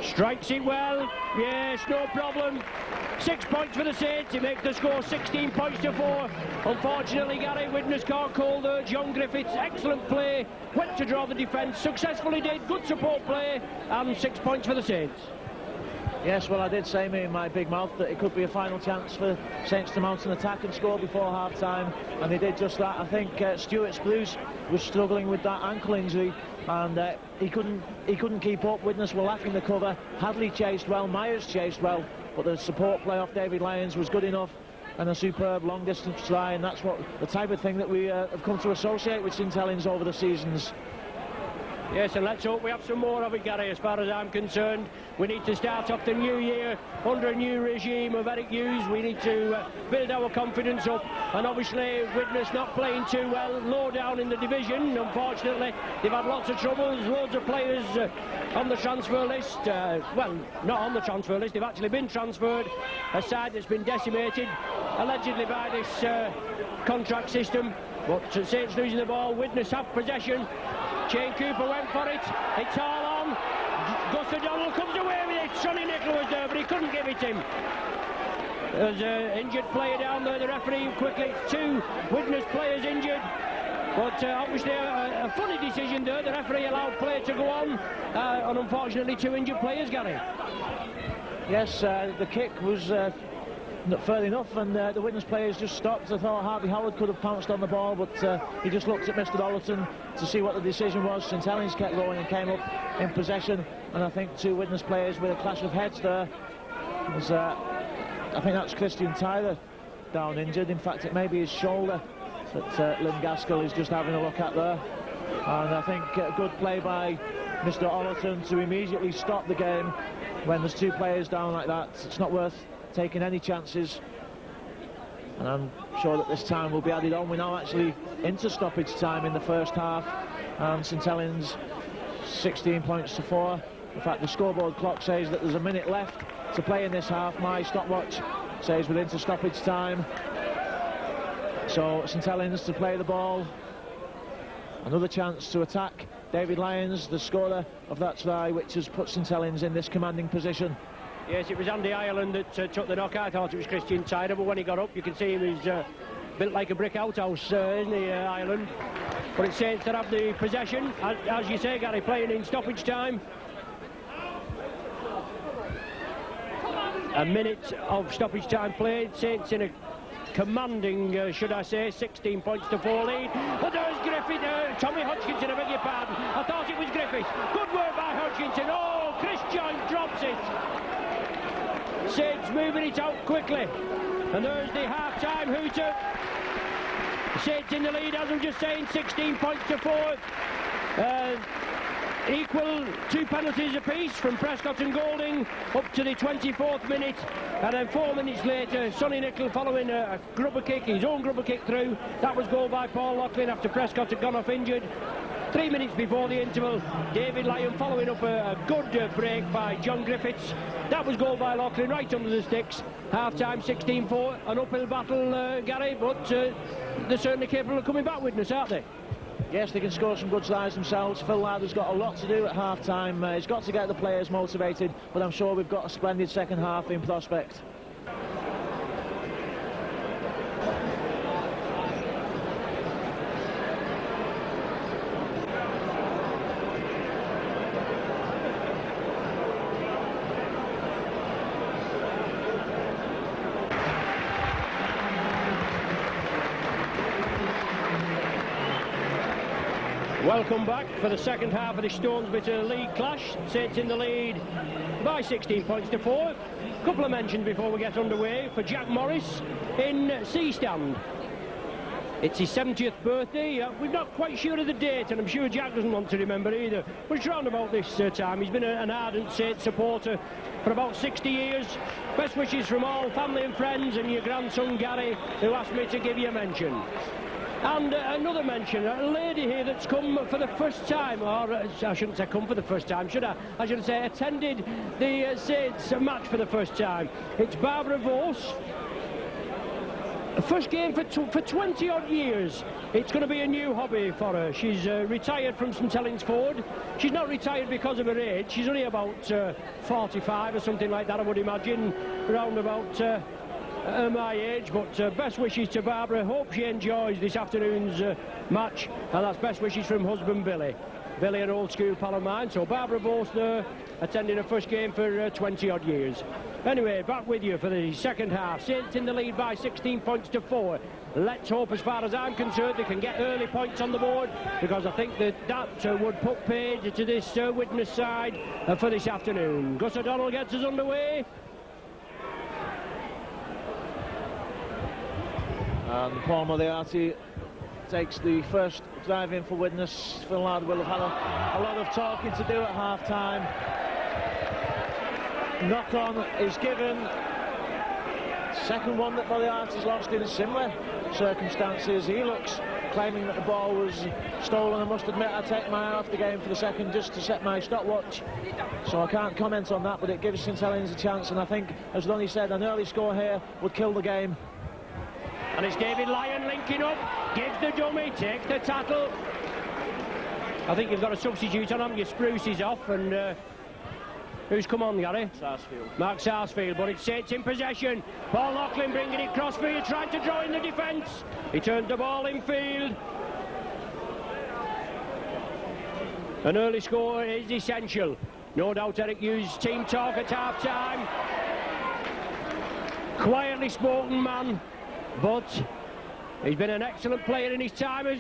Strikes it well, yes, no problem. 6 points for the Saints, he makes the score 16 points to 4. Unfortunately, Gary, Widnes caught cold there. John Griffiths, excellent play, went to draw the defence, successfully did, good support play, and 6 points for the Saints. Yes, well, I did say in my big mouth that it could be a final chance for Saints to mount an attack and score before half-time, and they did just that. I think Stuart Spruce was struggling with that ankle injury, and he couldn't keep up. Widnes were lacking the cover. Hadley chased well, Myers chased well, but the support play off David Lyons was good enough, and a superb long-distance try, and that's what the type of thing that we have come to associate with St Helens over the seasons. Yes, and let's hope we have some more of it, Gary. As far as I'm concerned, we need to start off the new year under a new regime of Eric Hughes. We need to build our confidence up, and obviously Widnes not playing too well, low down in the division. Unfortunately, they've had lots of troubles, loads of players on the transfer list. Well, not on the transfer list, they've actually been transferred. A side that's been decimated, allegedly by this contract system. But Saints losing the ball, Widnes have possession. Shane Cooper went for it, it's all on. Gus O'Donnell comes away with it. Sonny Nicholl was there, but he couldn't give it him. There's an injured player down there, the referee quickly, 2 Widnes players injured. But obviously a funny decision there, the referee allowed play to go on, and unfortunately 2 injured players, Gary. Yes, the kick was not fair enough, and the Widnes players just stopped. I thought Harvey Howard could have pounced on the ball, but he just looked at Mr. Ollerton to see what the decision was. St Helens kept going and came up in possession, and I think 2 Widnes players with a clash of heads there. Was, I think that's Christian Tyler down injured. In fact, it may be his shoulder that Lynn Gaskell is just having a look at there. And I think a good play by Mr. Ollerton to immediately stop the game when there's 2 players down like that. It's not worth taking any chances, and I'm sure that this time will be added on. We're now actually into stoppage time in the first half, and St Helens 16 points to 4. In fact, the scoreboard clock says that there's a minute left to play in this half. My stopwatch says we're into stoppage time, so St Helens to play the ball. Another chance to attack. David Lyons, the scorer of that try, which has put St Helens in this commanding position. Yes, it was Andy Ireland that took the knock. I thought it was Christian Tyler, but when he got up, you can see he was built like a brick outhouse, isn't he, Ireland? But it's Saints that have the possession, as you say, Gary, playing in stoppage time. A minute of stoppage time played. Saints in a commanding, should I say, 16 points to 4 lead. But there's Griffith, Tommy Hodgkinson, I beg your pardon. I thought it was Griffith. Good work by Hodgkinson. Oh, Chris Joynt drops it. Saints moving it out quickly, and there's the half-time hooter. Saints in the lead, as I'm just saying, 16 points to 4. Equal 2 penalties apiece from Prescott and Golding up to the 24th minute, and then 4 minutes later Sonny Nicholl following a grubber kick, his own grubber kick through. That was goal by Paul Lachlan after Prescott had gone off injured. 3 minutes before the interval, David Lyon following up a good break by John Griffiths. That was goal by Lachlan right under the sticks. Half-time 16-4, an uphill battle, Gary, but they're certainly capable of coming back, Widnes, aren't they? Yes, they can score some good tries themselves. Phil Lauder's got a lot to do at half-time. He's got to get the players motivated, but I'm sure we've got a splendid second half in prospect. Welcome back for the second half of the Stonesbitter League clash. Saints in the lead by 16 points to 4. A couple of mentions before we get underway for Jack Morris in C stand. It's his 70th birthday. We're not quite sure of the date, and I'm sure Jack doesn't want to remember either. But it's round about this time. He's been an ardent Saints supporter for about 60 years. Best wishes from all family and friends, and your grandson Gary, who asked me to give you a mention. And another mention, a lady here that's come for the first time, or I shouldn't say come for the first time, should I? I should say attended the Saints match for the first time. It's Barbara Vos. First game for 20 odd years. It's going to be a new hobby for her. She's retired from St Helens Ford. She's not retired because of her age. She's only about 45 or something like that, I would imagine, around about my age. But best wishes to Barbara. Hope she enjoys this afternoon's match, and that's best wishes from husband Billy. Billy, an old school pal of mine. So Barbara both there, attending her first game for 20 odd years. Anyway, back with you for the second half. Saints in the lead by 16 points to 4. Let's hope, as far as I'm concerned, they can get early points on the board, because I think that would put paid to this Widnes side for this afternoon. Gus O'Donnell gets us underway. And Paul Moriarty takes the first drive in for Widnes. Phil Ladd will have had a lot of talking to do at half-time. Knock-on is given. Second one that Moriarty's lost in similar circumstances. He looks claiming that the ball was stolen. I must admit, I take my eye off the game for the second just to set my stopwatch, so I can't comment on that, but it gives St Helens a chance, and I think, as Ronnie said, an early score here would kill the game. And it's David Lyon linking up, gives the dummy, takes the tackle. I think you've got a substitute on him. Your Spruce is off, and who's come on, Gary? Sarsfield. Mark Sarsfield, but it's Saints in possession. Paul Loughlin bringing it crossfield, trying to draw in the defence. He turned the ball in field. An early score is essential. No doubt Eric Hughes' team talk at half-time. Quietly spoken man, but he's been an excellent player in his time as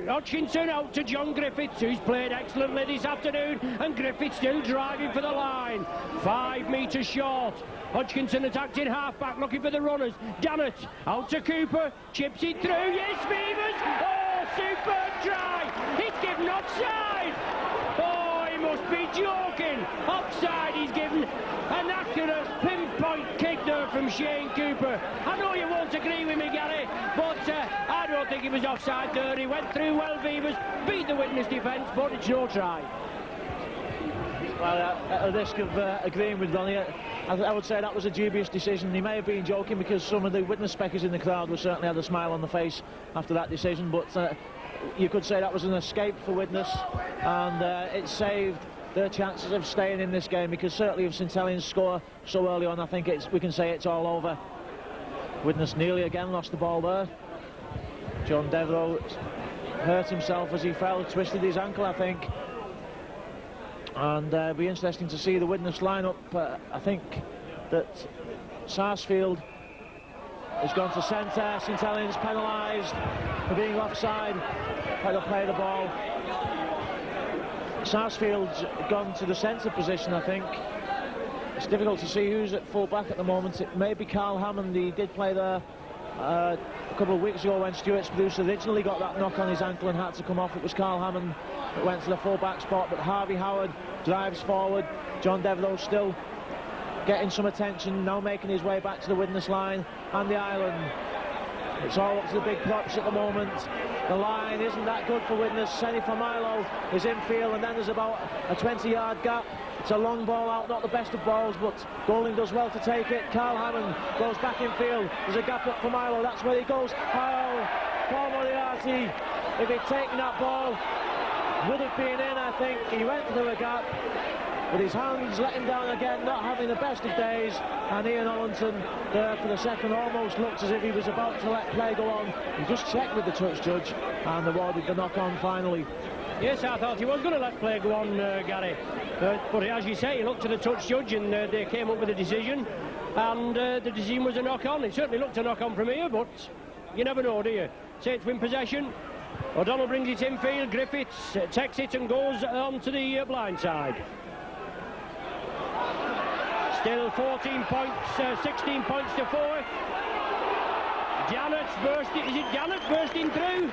Hodgkinson out to John Griffiths, who's played excellently this afternoon, and Griffiths still driving for the line. 5 metres short. Hodgkinson attacked in half-back, looking for the runners. Dannett out to Cooper, chips it through. Yes, Beavers! Oh, superb try! He's given offside! Oh, he must be joking! Offside, he's given an accurate pinpoint kick there from Shane Cooper. I know you won't agree with me, Gary, but I don't think he was offside there. He went through well, Beavers, beat the Widnes defence, but it's no try. Well, at the risk of agreeing with Ronnie, I would say that was a dubious decision. He may have been joking, because some of the Widnes speckers in the crowd were certainly had a smile on the face after that decision, but you could say that was an escape for Widnes, and it saved their chances of staying in this game, because certainly if St Helens score so early on, I think we can say it's all over. Widnes nearly again lost the ball there. John Devereux hurt himself as he fell, twisted his ankle, I think. And it'll be interesting to see the Widnes lineup. I think that Sarsfield has gone to centre. St Helens penalised for being offside. Had to play the ball. Sarsfield's gone to the centre position, I think. It's difficult to see who's at full back at the moment. It may be Carl Hammond. He did play there a couple of weeks ago when Stuart Spruce originally got that knock on his ankle and had to come off. It was Carl Hammond that went to the full back spot, but Harvey Howard drives forward. John Devereux still getting some attention, now making his way back to the Widnes line and the island. It's all up to the big props at the moment. The line isn't that good for Widnes. Senny Milo is infield, and then there's about a 20-yard gap. It's a long ball out, not the best of balls, but Golding does well to take it. Carl Hammond goes back in field. There's a gap up for Milo. That's where he goes. Oh, Paul Moriarty, if he'd taken that ball, would have been in, I think. He went through a gap, but his hands let him down again, not having the best of days. And Ian Ollenton there for the second almost looked as if he was about to let play go on. He just checked with the touch judge and awarded the knock-on finally. Yes, I thought he was going to let play go on, Gary. But as you say, he looked to the touch judge, and they came up with a decision. And the decision was a knock-on. It certainly looked a knock-on from here, but you never know, do you? Saints win possession. O'Donnell brings it infield. Griffiths takes it and goes on to the blind side. Still 14 points, 16 points to 4. Janet's bursting. Is it Janet bursting through?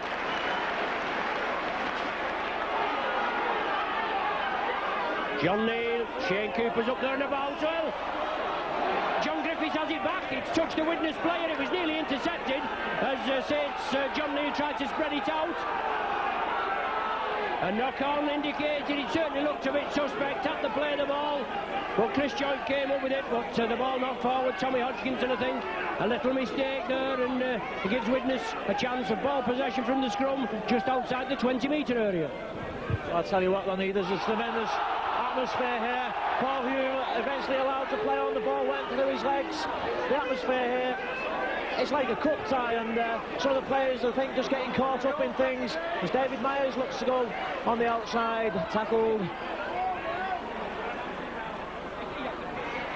John Neal, Shane Cooper's up there and about. Well, John Griffiths has it back. It's touched the Widnes player. It was nearly intercepted as Saints John Neal tried to spread it out. A knock-on indicated. It certainly looked a bit suspect at the play of the ball. But Chris Joint came up with it, but the ball knocked forward. Tommy Hodgkinson, I think, a little mistake there, and it gives Widnes a chance of ball possession from the scrum just outside the 20-metre area. I'll tell you what, Lonnie, there's a tremendous atmosphere here. Paul Hume eventually allowed to play on, the ball went through his legs. The atmosphere here, it's like a cup tie, and some of the players, I think, just getting caught up in things as David Myers looks to go on the outside, tackled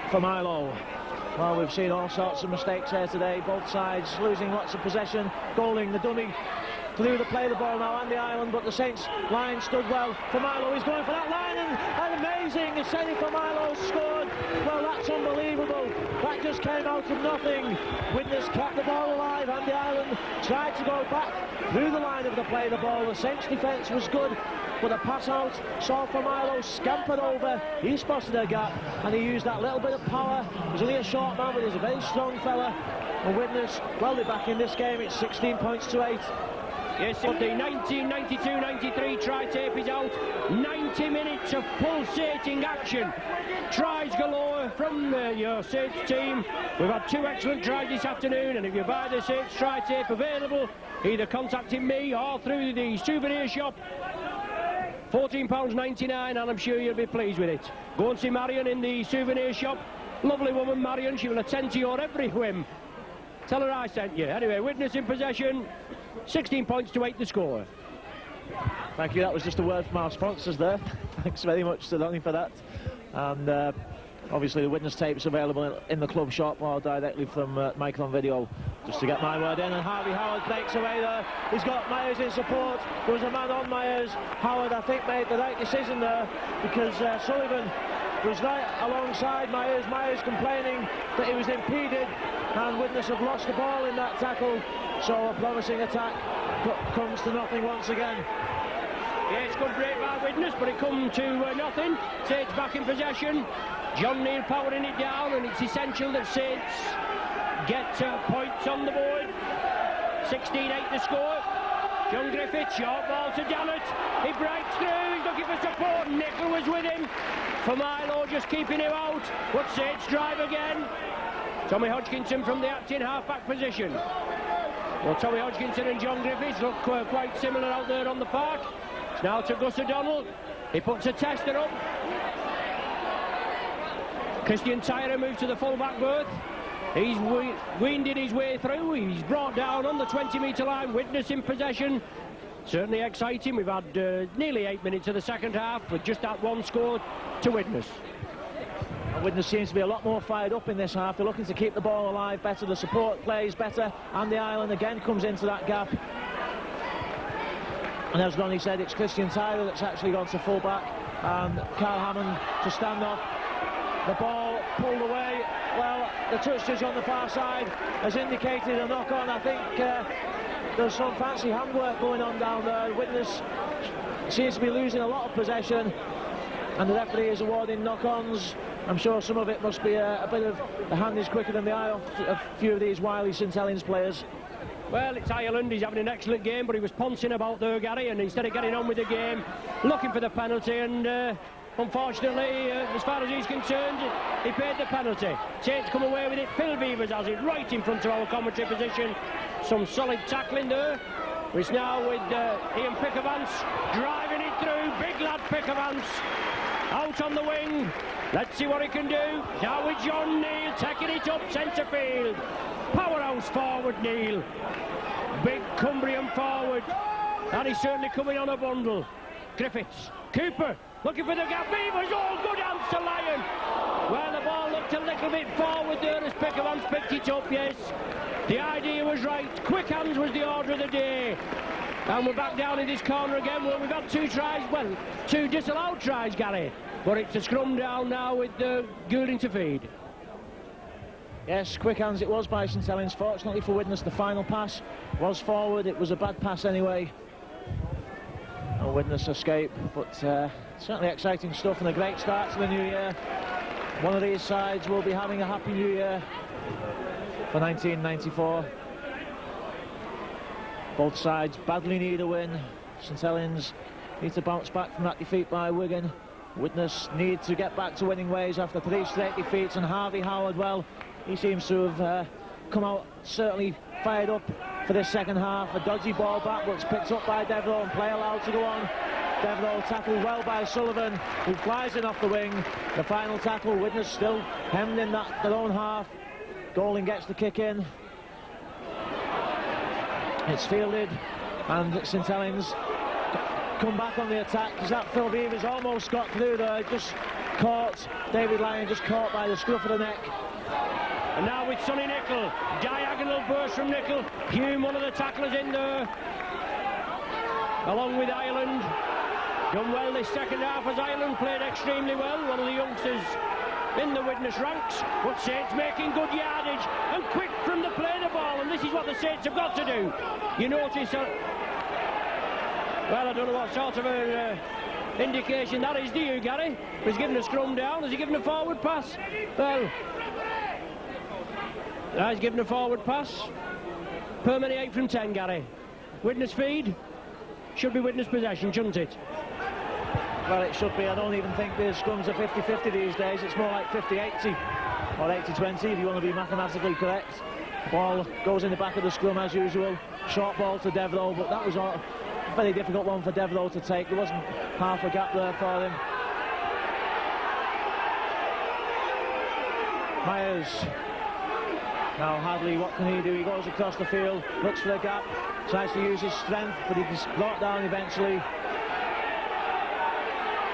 for Milo. Well, we've seen all sorts of mistakes here today, both sides losing lots of possession. Golding, the dummy, through the play of the ball now, Andy Ireland, but the Saints line stood well for Milo. He's going for that line, and amazing, a save for Milo, scored. Well, that's unbelievable. That just came out of nothing. Widnes kept the ball alive. Andy Ireland tried to go back through the line of the play of the ball. The Saints defence was good, but a pass out saw for Milo, scampered over. He spotted a gap, and he used that little bit of power. He's only a short man, but he's a very strong fella. And Widnes, well, they're back in this game. It's 16 points to 8. Yes, the 1992-93 tri-tape is out. 90 minutes of pulsating action. Tries galore from your Saints team. We've had 2 excellent tries this afternoon, and if you buy the Saints tri-tape available, either contacting me or through the souvenir shop, £14.99, and I'm sure you'll be pleased with it. Go and see Marion in the souvenir shop. Lovely woman, Marion. She will attend to your every whim. Tell her I sent you. Anyway, Widnes in possession. 16 points to 8 the score. Thank you. That was just a word from our sponsors there. Thanks very much to Donny for that. And obviously the Widnes tape's available in the club shop or directly from Michael on video. Just to get my word in, and Harvey Howard breaks away there. He's got Myers in support. There was a man on Myers. Howard, I think, made the right decision there, because Sullivan was right alongside Myers. Myers complaining that he was impeded, and Widnes have lost the ball in that tackle. So a promising attack comes to nothing once again. Yes, good break by Widnes, but it come to nothing. Saints back in possession. John Neal powering it down, and it's essential that Saints get points on the board. 16-8 the score. John Griffith, short ball to Janet. He breaks through, he's looking for support. Nickel was with him. For Milo, just keeping him out. But Saints drive again. Tommy Hodgkinson from the acting half-back position. Well, Tommy Hodgkinson and John Griffiths look quite similar out there on the park. It's now to Gus O'Donnell. He puts a tester up. Christian Tyrer moves to the full-back berth. He's winded his way through. He's brought down on the 20-metre line. Widnes in possession. Certainly exciting. We've had nearly 8 minutes of the second half with just that one score to Widnes. Widnes seems to be a lot more fired up in this half. They're looking to keep the ball alive better. The support plays better. Andy Ireland again comes into that gap. And as Ronnie said, it's Christian Tyler that's actually gone to full-back, and Carl Hammond to stand off. The ball pulled away. Well, the touch judge on the far side has indicated a knock-on. I think there's some fancy handwork going on down there. Widnes seems to be losing a lot of possession, and the referee is awarding knock-ons. I'm sure some of it must be a bit of the hand is quicker than the eye of a few of these wily St Helens players. Well, it's Ireland. He's having an excellent game, but he was pouncing about there, Gary, and instead of getting on with the game, looking for the penalty, and unfortunately, as far as he's concerned, he paid the penalty. Saints come away with it. Phil Beavers has it right in front of our commentary position. Some solid tackling there. It's now with Ian Pickervance driving it through. Big lad Pickervance out on the wing. Let's see what he can do. Now with John Neal taking it up centre field. Powerhouse forward, Neal. Big Cumbrian forward. And he's certainly coming on a bundle. Griffiths. Cooper looking for the gap. Beavers, all good answer, Lyon. Well, the ball looked a little bit forward there as Pickervance picked it up, yes. The idea was right. Quick hands was the order of the day. And we're back down in this corner again where we've had 2 tries, well, 2 disallowed tries, Gary. But it's a scrum down now with Goulding to feed. Yes, quick hands it was by St Helens. Fortunately for Widnes, the final pass was forward. It was a bad pass anyway. And Widnes escape, but certainly exciting stuff and a great start to the new year. One of these sides will be having a happy new year for 1994. Both sides badly need a win. St Helens need to bounce back from that defeat by Wigan. Widnes need to get back to winning ways after 3 straight defeats, and Harvey Howard, well, he seems to have come out certainly fired up for this second half. A dodgy ball back, but it's picked up by Devereux and play allowed to go on. Devereux tackled well by Sullivan, who flies in off the wing. The final tackle, Widnes still hemmed in their own half. Golding gets the kick in. It's fielded, and St Helens come back on the attack. Because that Phil Beaver's almost got through there, just caught. David Lyon just caught by the scruff of the neck. And now with Sonny Nicol, diagonal burst from Nicol. Hume, one of the tacklers in there, along with Ireland. Done well this second half as Ireland played extremely well. One of the youngsters in the Widnes ranks. But Saints making good yardage and quick from the play the ball. And this is what the Saints have got to do. You notice, well, I don't know what sort of a indication that is, do you, Gary? He's given a scrum down. Has he given a forward pass? Well, he's given a forward pass. Permanent 8 from 10, Gary. Widnes feed. Should be Widnes possession, shouldn't it? Well, it should be. I don't even think the scrums are 50-50 these days. It's more like 50-80 or 80-20 if you want to be mathematically correct. Ball goes in the back of the scrum as usual. Short ball to Devereux, but that was a very difficult one for Devereux to take. There wasn't half a gap there for him. Myers. Now Hadley, what can he do? He goes across the field, looks for a gap, tries to use his strength, but he's brought down eventually.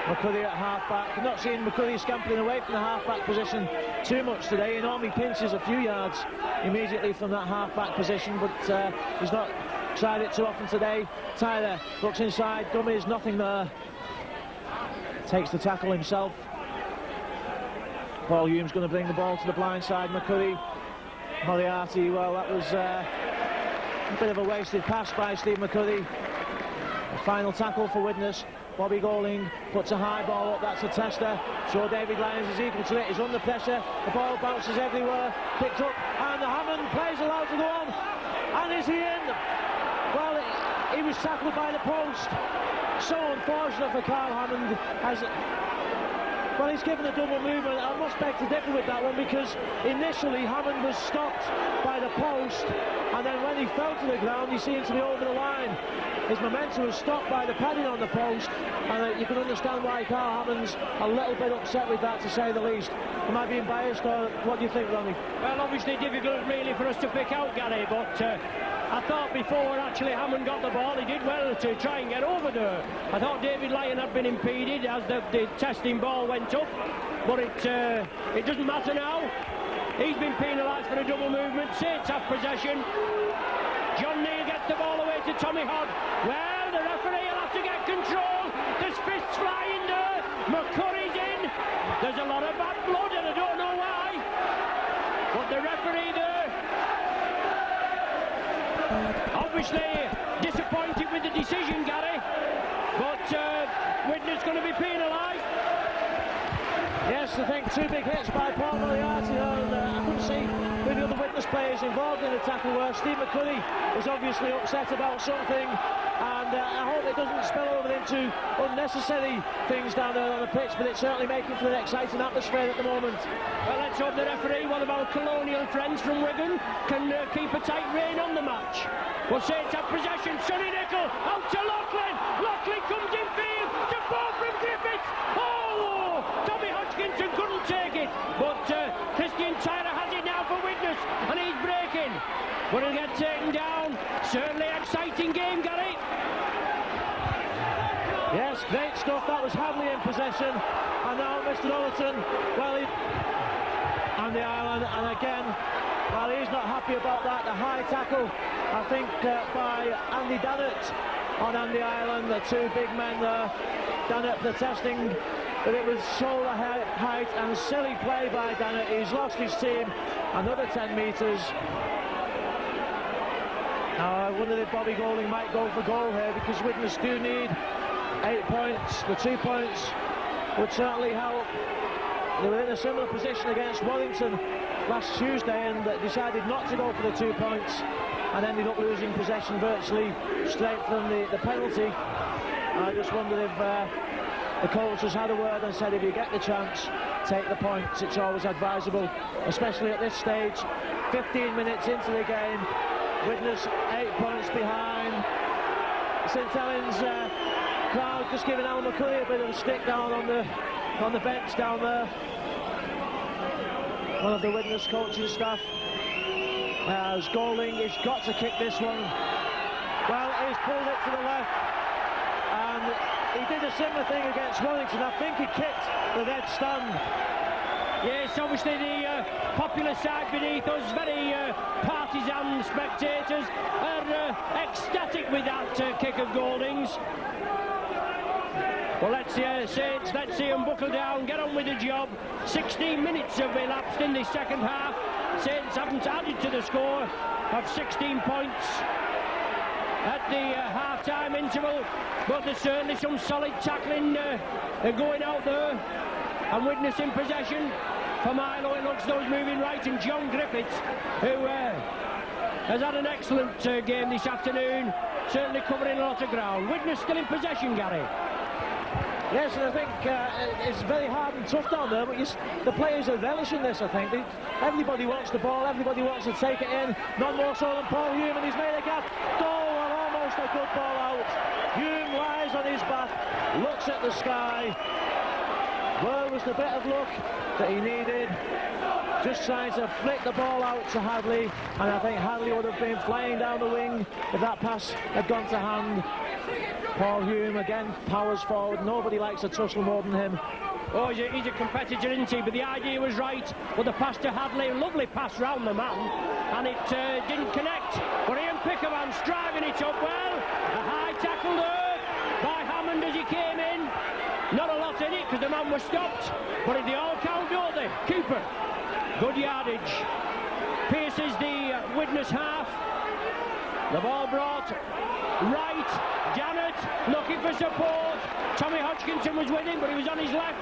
McCurry at half-back. I'm not seeing McCurry scampering away from the half-back position too much today. He normally pinches a few yards immediately from that half-back position, but he's not tried it too often today. Tyler looks inside, Gummies, nothing there. Takes the tackle himself. Paul Hume's going to bring the ball to the blind side. McCurry, Moriarty, well, that was a bit of a wasted pass by Steve McCurry. The final tackle for Widnes. Bobby Golding puts a high ball up, that's a tester. So David Lyons is equal to it, he's under pressure. The ball bounces everywhere, picked up, and the Hammond plays allowed to go on. And is he in? Well, he was tackled by the post. So unfortunate for Carl Hammond. Well, he's given a double movement. I must beg to differ with that one, because initially Hammond was stopped by the post, and then when he fell to the ground he seemed to be over the line. His momentum was stopped by the padding on the post, and you can understand why Carl Hammond's a little bit upset with that, to say the least. Am I being biased, or what do you think, Ronnie? Well, obviously difficult really for us to pick out, Gary, but I thought before actually Hammond got the ball, he did well to try and get over there. I thought David Lyon had been impeded as the testing ball went up, but it doesn't matter now. He's been penalised for a double movement. Saints have possession. John Neal gets the ball away to Tommy Hogg. Well, the referee will have to get control. There's fists flying there. McCurry's in. There's a lot of bad blood and I don't know why. But the referee there, obviously disappointed with the decision, Gary. But Widnes going to be penalised. Yes, I think 2 big hits by Paul Moriarty, and I couldn't see who the other Widnes players involved in the tackle were. Steve McCurry is obviously upset about something, and I hope it doesn't spill over into unnecessary things down there on the pitch, but it's certainly making for an exciting atmosphere at the moment. Well, let's hope the referee, one of our colonial friends from Wigan, can keep a tight rein on the match. We'll say it's have possession. Sonny Nicol out to Loughlin. Loughlin comes in field to ball from Griffiths. Oh, Tommy Hodgkinson couldn't take it, but Christian Tyler has it now for Widnes, and he's breaking, but he'll get taken down. Certainly exciting game, Gary. Yes, great stuff. That was Hadley in possession, and now Mr. Ollerton, well, and the Ireland, and again, well, he's not happy about that. The high tackle, I think, by Andy Dannett on Andy Ireland, the two big men there, Dannett protesting, but it was shoulder height and silly play by Dannett. He's lost his team another 10 metres. Now I wonder if Bobby Golding might go for goal here, because Widnes do need 8 points. The 2 points would certainly help. They were in a similar position against Wellington last Tuesday and decided not to go for the 2 points and ended up losing possession virtually straight from the penalty. I just wondered if the coach has had a word and said, if you get the chance, take the points. It's always advisable, especially at this stage. 15 minutes into the game, Widnes 8 points behind. St Helens crowd just giving Al McCurry a bit of a stick down on the bench down there. One of the Widnes coaching staff. As Golding, he's got to kick this one. Well, he's pulled it to the left, and he did a similar thing against Wellington. I think he kicked the red stand. Yes, obviously the popular side beneath us, very partisan spectators, are ecstatic with that kick of Golding's. Well, let's see Saints, let's see them buckle down, get on with the job. 16 minutes have elapsed in the second half. Saints haven't added to the score of 16 points at the half-time interval, but there's certainly some solid tackling going out there, and Widnes in possession. For Milo, it looks those moving right, and John Griffiths, who has had an excellent game this afternoon, certainly covering a lot of ground. Widnes still in possession, Gary. Yes, and I think it's very hard and tough down there, but the players are relishing this, I think. Everybody wants the ball, everybody wants to take it in. None more so than Paul Hume, and he's made a gap. Goal, and almost a good ball out. Hume lies on his back, looks at the sky. Where was the bit of luck that he needed? Just trying to flick the ball out to Hadley, and I think Hadley would have been flying down the wing if that pass had gone to hand. Paul Hume again powers forward. Nobody likes a tussle more than him. Oh, he's a competitor, isn't he? But the idea was right. But the pass to Hadley, lovely pass round the man, and it didn't connect. But Ian Pickerman's driving it up well. A high tackle there by Hammond as he came in. Not a lot in it because the man was stopped, but they all count, don't they? Cooper, good yardage. Pierces the Widnes half. The ball brought right. Dannett looking for support. Tommy Hodgkinson was with him, but he was on his left.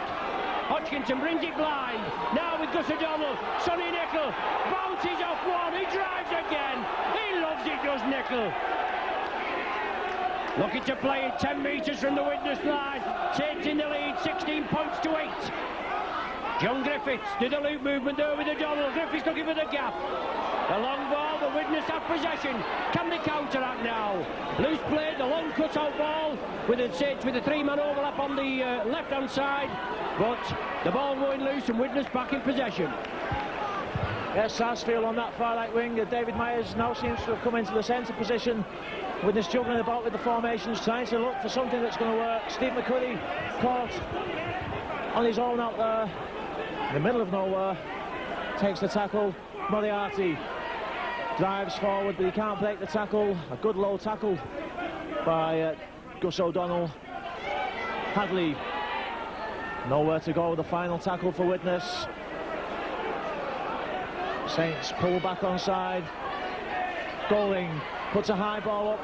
Hodgkinson brings it blind. Now with Gus O'Donnell. Sonny Nicol bounces off one. He drives again. He loves it, does Nicol. Looking to play it 10 metres from the Widnes line. Saints in the lead, 16 points to 8. John Griffiths did a loop movement there with O'Donnell. Griffiths looking for the gap. The long ball, the Widnes have possession. Can they counteract now? Loose play, the long cut-out ball with the Saints with a three-man overlap on the left-hand side. But the ball going loose and Widnes back in possession. Yes, Sarsfield on that far right wing. David Myers now seems to have come into the centre position. Widnes juggling about with the formations, trying to look for something that's going to work. Steve McCurry caught on his own out there in the middle of nowhere. Takes the tackle. Moriarty drives forward, but he can't break the tackle. A good low tackle by Gus O'Donnell. Hadley nowhere to go. The final tackle for Widnes. Saints pull back on side. Golding puts a high ball up.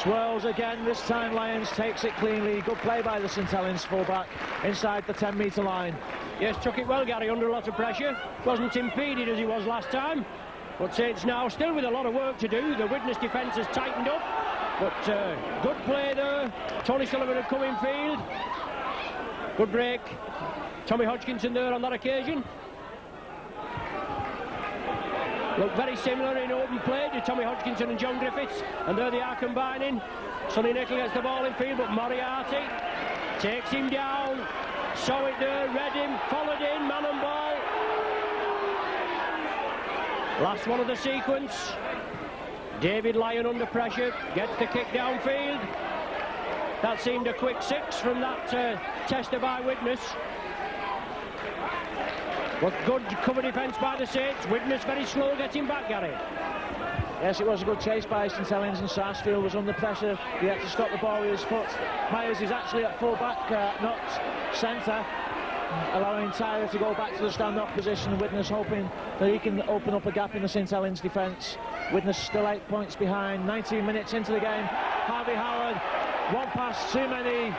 Swirls again, this time Lyons takes it cleanly. Good play by the St Helens fullback inside the 10-metre line. Yes, took it well, Gary, under a lot of pressure. Wasn't impeded as he was last time. But Saints now still with a lot of work to do. The Widnes defence has tightened up. But good play there. Tony Sullivan had come in field. Good break. Tommy Hodgkinson there on that occasion. Look very similar in open play to Tommy Hodgkinson and John Griffiths, and there they are combining. Sonny Nicol gets the ball in field, but Moriarty takes him down. Saw it there, read him, followed in, man and ball. Last one of the sequence. David Lyon under pressure, gets the kick downfield. That seemed a quick six from that tester by Widnes. But good cover defence by the Saints. Widnes very slow getting back, Gary. Yes, it was a good chase by St Helens, and Sarsfield was under pressure. He had to stop the ball with his foot. Myers is actually at full back, not centre, allowing Tyler to go back to the stand-off position. Widnes hoping that he can open up a gap in the St Helens defence. Widnes still 8 points behind, 19 minutes into the game. Harvey Howard, one pass too many.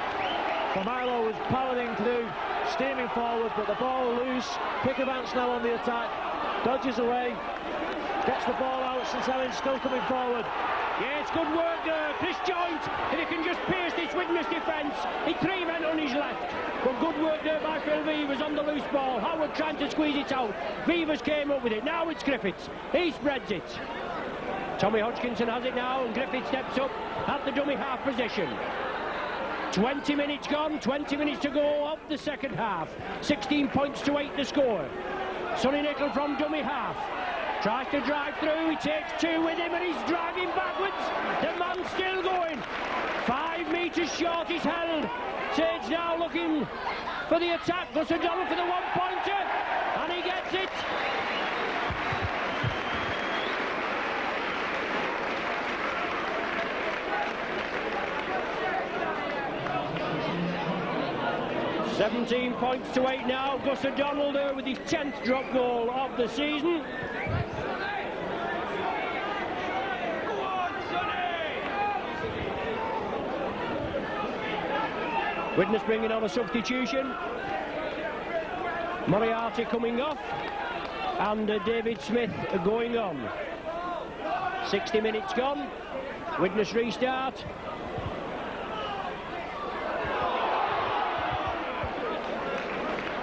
Milo was powering through, steaming forward, but the ball loose. Pickavance now on the attack, dodges away, gets the ball out. St Helens still coming forward. Yeah, it's good work there, Chris Joint. If he can just pierce this Widnes defence, he 3 men on his left. But good work there by Phil Vivers on the loose ball. Howard trying to squeeze it out. Vivers came up with it. Now it's Griffiths. He spreads it. Tommy Hodgkinson has it now, and Griffiths steps up at the dummy half position. 20 minutes gone, 20 minutes to go of the second half. 16 points to 8 to score. Sonny Nicol from dummy half. Tries to drive through, he takes 2 with him and he's driving backwards. The man's still going. 5 metres short, he's held. Sage now looking for the attack. Gus O'Donnell for the one-pointer, and he gets it. "17 points to 8 now. Gus O'Donnell there with his 10th drop goal of the season. Widnes bringing on a substitution. Moriarty coming off, and David Smith going on. 60 minutes gone. Widnes restart.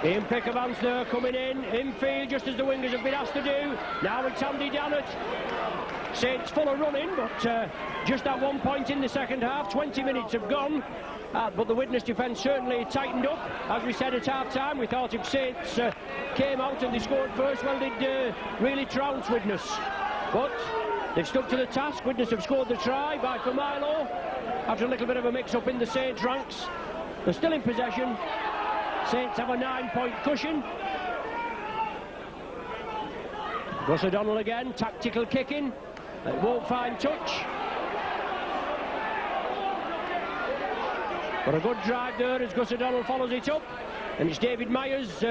Ian Pickavance there coming in field, just as the wingers have been asked to do. Now it's Andy Dannett. Saints full of running, but just at 1 point in the second half. 20 minutes have gone, but the Widnes defence certainly tightened up. As we said at half-time, we thought if Saints came out and they scored first, well, they'd really trounce Widnes. But they've stuck to the task. Widnes have scored the try by Milo after a little bit of a mix-up in the Saints ranks. They're still in possession. Saints have a 9-point cushion. Gus O'Donnell again, tactical kicking. It won't find touch. But a good drive there as Gus O'Donnell follows it up. And it's David Myers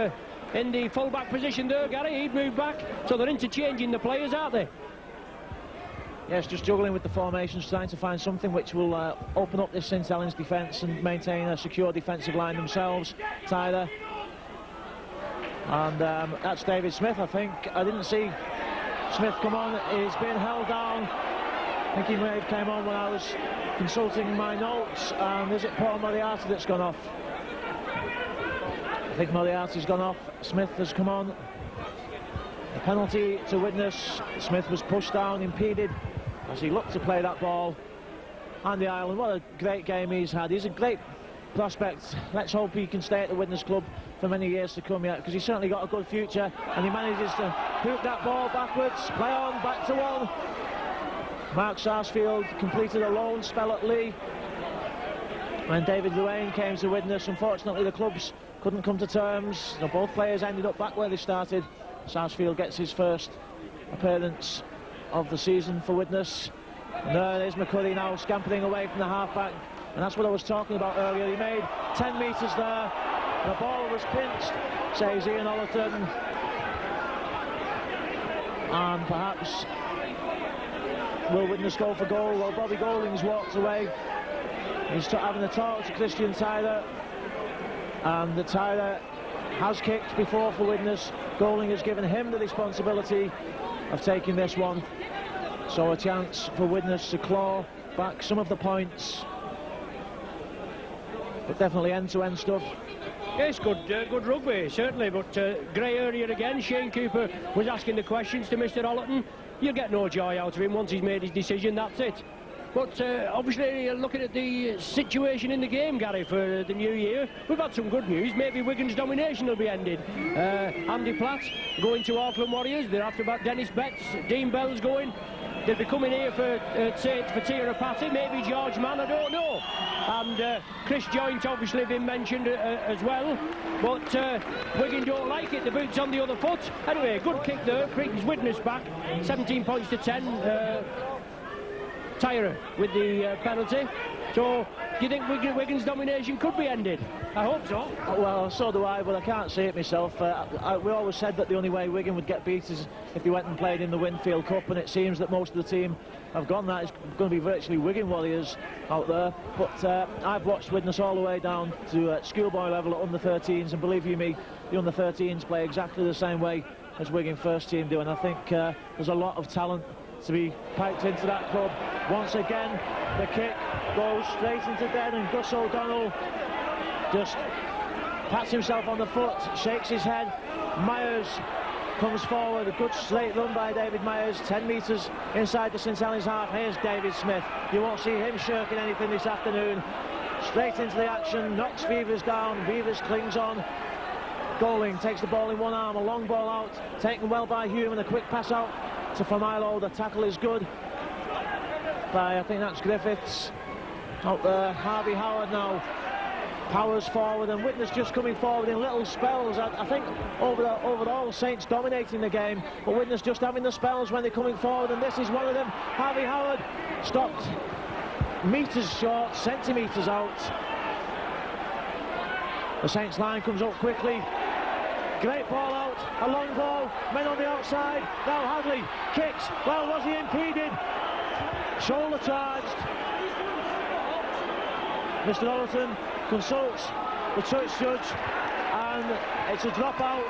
in the full-back position there, Gary. He'd moved back, so they're interchanging the players, aren't they? Yes, just juggling with the formations, trying to find something which will open up this St Helens defence and maintain a secure defensive line themselves. Tyler. And that's David Smith, I think. I didn't see Smith come on. He's been held down. I think he may have came on when I was consulting my notes. And is it Paul Moriarty that's gone off? I think Moriarty's gone off. Smith has come on. A penalty to Widnes. Smith was pushed down, impeded as he looked to play that ball. Andy Ireland, what a great game he's had. He's a great prospect. Let's hope he can stay at the Widnes club for many years to come yet, because he's certainly got a good future, and he manages to hook that ball backwards, play on, back to one. Mark Sarsfield completed a loan spell at Lee when David Ruane came to Widnes. Unfortunately, the clubs couldn't come to terms. Both players ended up back where they started. Sarsfield gets his first appearance of the season for Widnes. And there's McCurry now scampering away from the half-back, and that's what I was talking about earlier. He made 10 metres there. The ball was pinched, says Ian Ollerton. And perhaps will Widnes go for goal? Well, Bobby Golding's walked away. He's having a talk to Christian Tyler, and Tyler has kicked before for Widnes. Golding has given him the responsibility of taking this one. So a chance for Widnes to claw back some of the points. But definitely end-to-end stuff. Yes, good rugby, certainly, but grey area again. Shane Cooper was asking the questions to Mr. Ollerton. You'll get no joy out of him once he's made his decision, that's it. But obviously, looking at the situation in the game, Gary, for the new year, we've had some good news. Maybe Wigan's domination will be ended. Andy Platt going to Auckland Warriors. They're after about Dennis Betts. Dean Bell's going. they'll be coming here for Saints for Tirapati, maybe George Mann, I don't know. And Chris Joint obviously been mentioned as well. But Wigan don't like it, the boot's on the other foot. Anyway, good kick there, Cretan's Widnes back, 17 points to 10. Tyra with the penalty. So, do you think Wigan's domination could be ended? I hope so. Well, so do I, but I can't see it myself. We always said that the only way Wigan would get beat is if they went and played in the Winfield Cup, and it seems that most of the team have gone that. It's going to be virtually Wigan Warriors out there. But I've watched Widnes all the way down to schoolboy level at under-13s, and believe you me, the under-13s play exactly the same way as Wigan first team do, and I think there's a lot of talent to be piped into that club. Once again, the kick goes straight into dead, and Gus O'Donnell just pats himself on the foot, shakes his head. Myers comes forward, a good straight run by David Myers, 10 metres inside the St Helens half. Here's David Smith. You won't see him shirking anything this afternoon. Straight into the action, knocks Beavers down, Beavers clings on. Goling takes the ball in one arm, a long ball out, taken well by Hume, and a quick pass out to Familo. The tackle is good by, I think that's Griffiths. Out there, Harvey Howard now powers forward, and Widnes just coming forward in little spells. I think overall Saints dominating the game, but Widnes just having the spells when they're coming forward, and this is one of them. Harvey Howard stopped metres short, centimetres out. The Saints line comes up quickly. Great ball out, a long ball, men on the outside. Now Hadley kicks. Well, was he impeded? Shoulder charged. Mr. Ollerton consults the touch judge, and it's a drop out.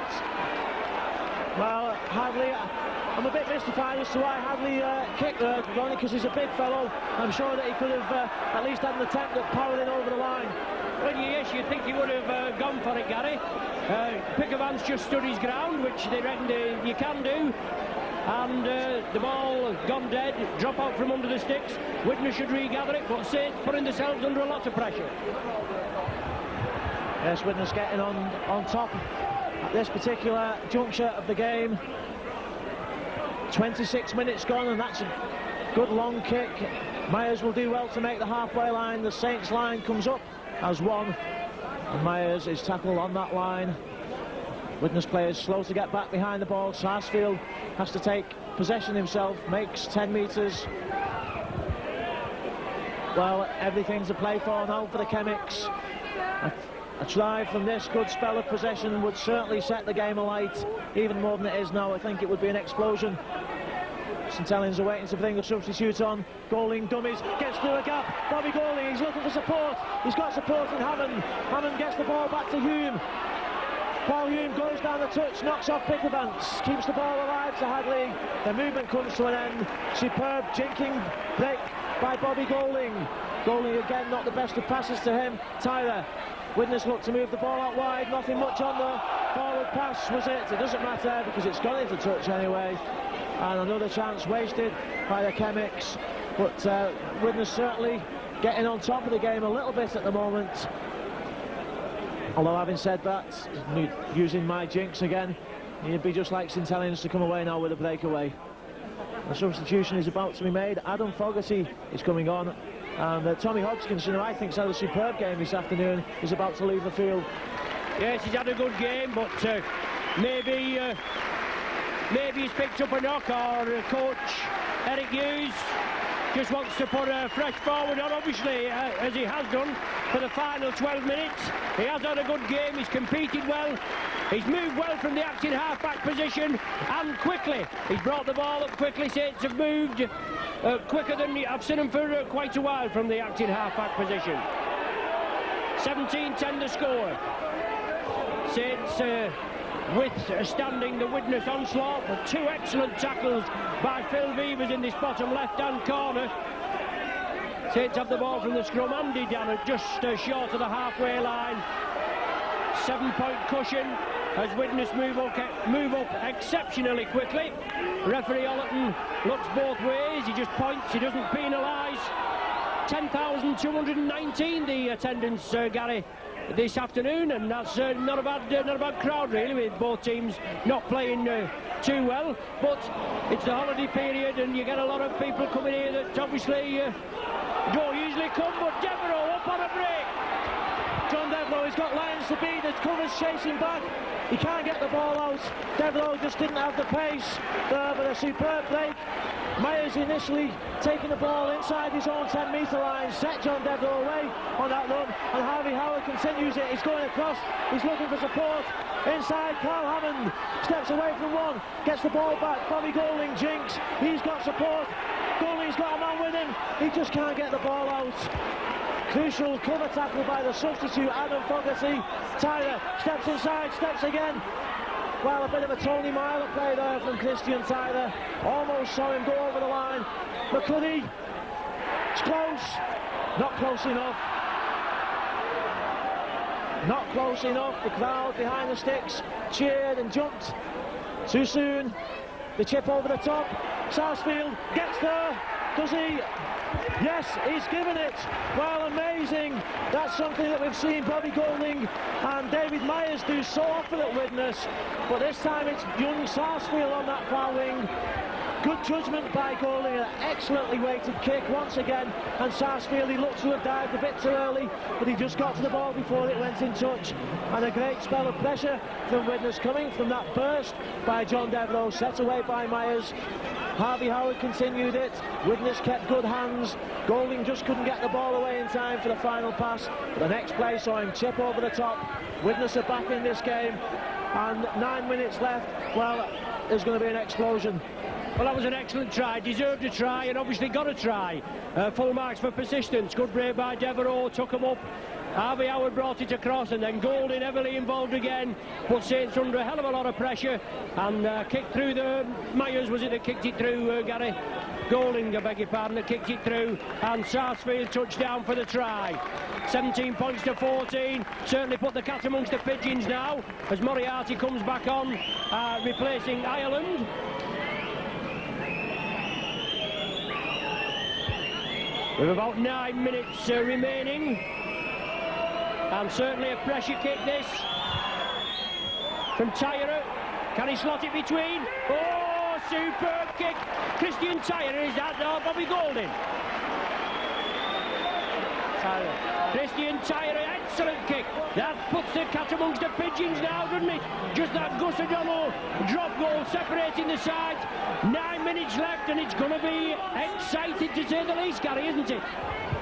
Well, Hadley, I'm a bit mystified as to why Hadley kicked there, only because he's a big fellow. I'm sure that he could have at least had an attempt at powering over the line. Well, yes, you'd think he would have gone for it, Gary. Pickavant's just stood his ground, which they reckon you can do. And the ball gone dead, drop out from under the sticks. Widnes should regather it, but Saints putting themselves under a lot of pressure. Yes, Widnes getting on top at this particular juncture of the game. 26 minutes gone, and that's a good long kick. Myers will do well to make the halfway line. The Saints line comes up as one, and Myers is tackled on that line. Widnes players slow to get back behind the ball. Sarsfield has to take possession himself, makes 10 metres. Well, everything's to play for now for the Chemics. A try from this good spell of possession would certainly set the game alight, even more than it is now. I think it would be an explosion. St Helens are waiting to bring a substitute on. Goling dummies, gets through a gap. Bobby Goling, he's looking for support. He's got support in Hammond. Hammond gets the ball back to Hume. Paul Hume goes down the touch, knocks off Pickavants, keeps the ball alive to Hadley. The movement comes to an end. Superb jinking break by Bobby Goling. Goling again, not the best of passes to him. Tyler. Widnes look to move the ball out wide, nothing much on the forward pass, was it? It doesn't matter because it's gone into touch anyway. And another chance wasted by the Chemics. But Widnes certainly getting on top of the game a little bit at the moment. Although having said that, using my jinx again, it'd be just like St Helens to come away now with a breakaway. The substitution is about to be made. Adam Fogarty is coming on. And Tommy Hodgkinson, who I think's had a superb game this afternoon, is about to leave the field. Yes, he's had a good game, but maybe he's picked up a knock, or coach Eric Hughes just wants to put a fresh forward on, obviously, as he has done for the final 12 minutes. He has had a good game, he's competed well, he's moved well from the acting half-back position, and quickly. He's brought the ball up quickly. Saints have moved quicker than I've seen them for quite a while from the acting half-back position. 17-10 the score. Saints withstanding the Widnes onslaught, but two excellent tackles by Phil Beavers in this bottom left-hand corner. Saints have the ball from the scrum. Andy Dannett just short of the halfway line. 7-point cushion as Widnes move up exceptionally quickly. Referee Ollerton looks both ways. He just points, he doesn't penalise. 10,219 the attendance, Gary, this afternoon, and that's not a bad crowd really, with both teams not playing too well. But it's the holiday period, and you get a lot of people coming here that obviously don't usually come. But Devereux up on a break. John Devereux, he's got lines to beat, the cover's chasing back. He can't get the ball out. Devereux just didn't have the pace there, but a superb break. Myers initially taking the ball inside his own 10-metre line, set John Devereux away on that run, and Harvey Howard continues it. He's going across, he's looking for support. Inside, Carl Hammond steps away from one, gets the ball back. Bobby Golding jinks, he's got support. Golding's got a man with him, he just can't get the ball out. Crucial cover tackle by the substitute, Adam Fogarty. Tyler steps inside, steps again. Well, a bit of a Tony Myler play there from Christian Tyler. Almost saw him go over the line. McCuddy, it's close. Not close enough. Not close enough. The crowd behind the sticks cheered and jumped. Too soon. The chip over the top. Sarsfield gets there. Does he? Yes, he's given it. Well, amazing. That's something that we've seen Bobby Golding and David Myers do so often at Widnes. But this time it's young Sarsfield on that far wing. Good judgment by Golding, an excellently weighted kick once again. And Sarsfield, he looked to have dived a bit too early, but he just got to the ball before it went in touch. And a great spell of pressure from Widnes coming from that burst by John Devereux, set away by Myers. Harvey Howard continued it. Widnes kept good hands. Golding just couldn't get the ball away in time for the final pass. But the next play saw him chip over the top. Widnes are back in this game. And 9 minutes left. Well, there's going to be an explosion. Well, that was an excellent try, deserved a try, and obviously got a try. Full marks for persistence. Good break by Devereux, took him up. Harvey Howard brought it across, and then Golding heavily involved again. Put Saints under a hell of a lot of pressure, and kicked through the... Myers, was it that kicked it through, Gary? Golding, I beg your pardon, that kicked it through, and Sarsfield touchdown for the try. 17 points to 14, certainly put the cat amongst the pigeons now, as Moriarty comes back on, replacing Ireland. With about 9 minutes remaining, and certainly a pressure kick this from Tyrer. Can he slot it between? Oh, superb kick. Christian Tyrer, is that Bobby Golding? Tyler. Christian Tyrer, excellent kick. That puts the cat amongst the pigeons now, doesn't it? Just that Gus O'Donnell drop goal separating the sides. 9 minutes left, and it's going to be exciting to say the least, Gary, isn't it?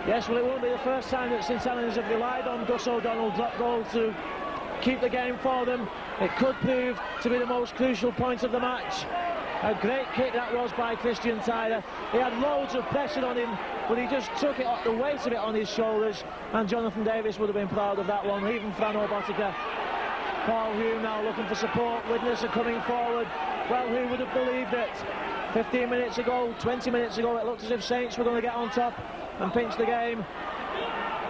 Yes, well, it won't be the first time that St Helens have relied on Gus O'Donnell drop goal to keep the game for them. It could prove to be the most crucial point of the match. A great kick that was by Christian Tyler. He had loads of pressure on him, but he just took it, the weight of it on his shoulders, and Jonathan Davis would have been proud of that one, even Frano Botica. Paul Hume now looking for support. Widnes are coming forward. Well, who would have believed it? 15 minutes ago, 20 minutes ago, it looked as if Saints were going to get on top and pinch the game.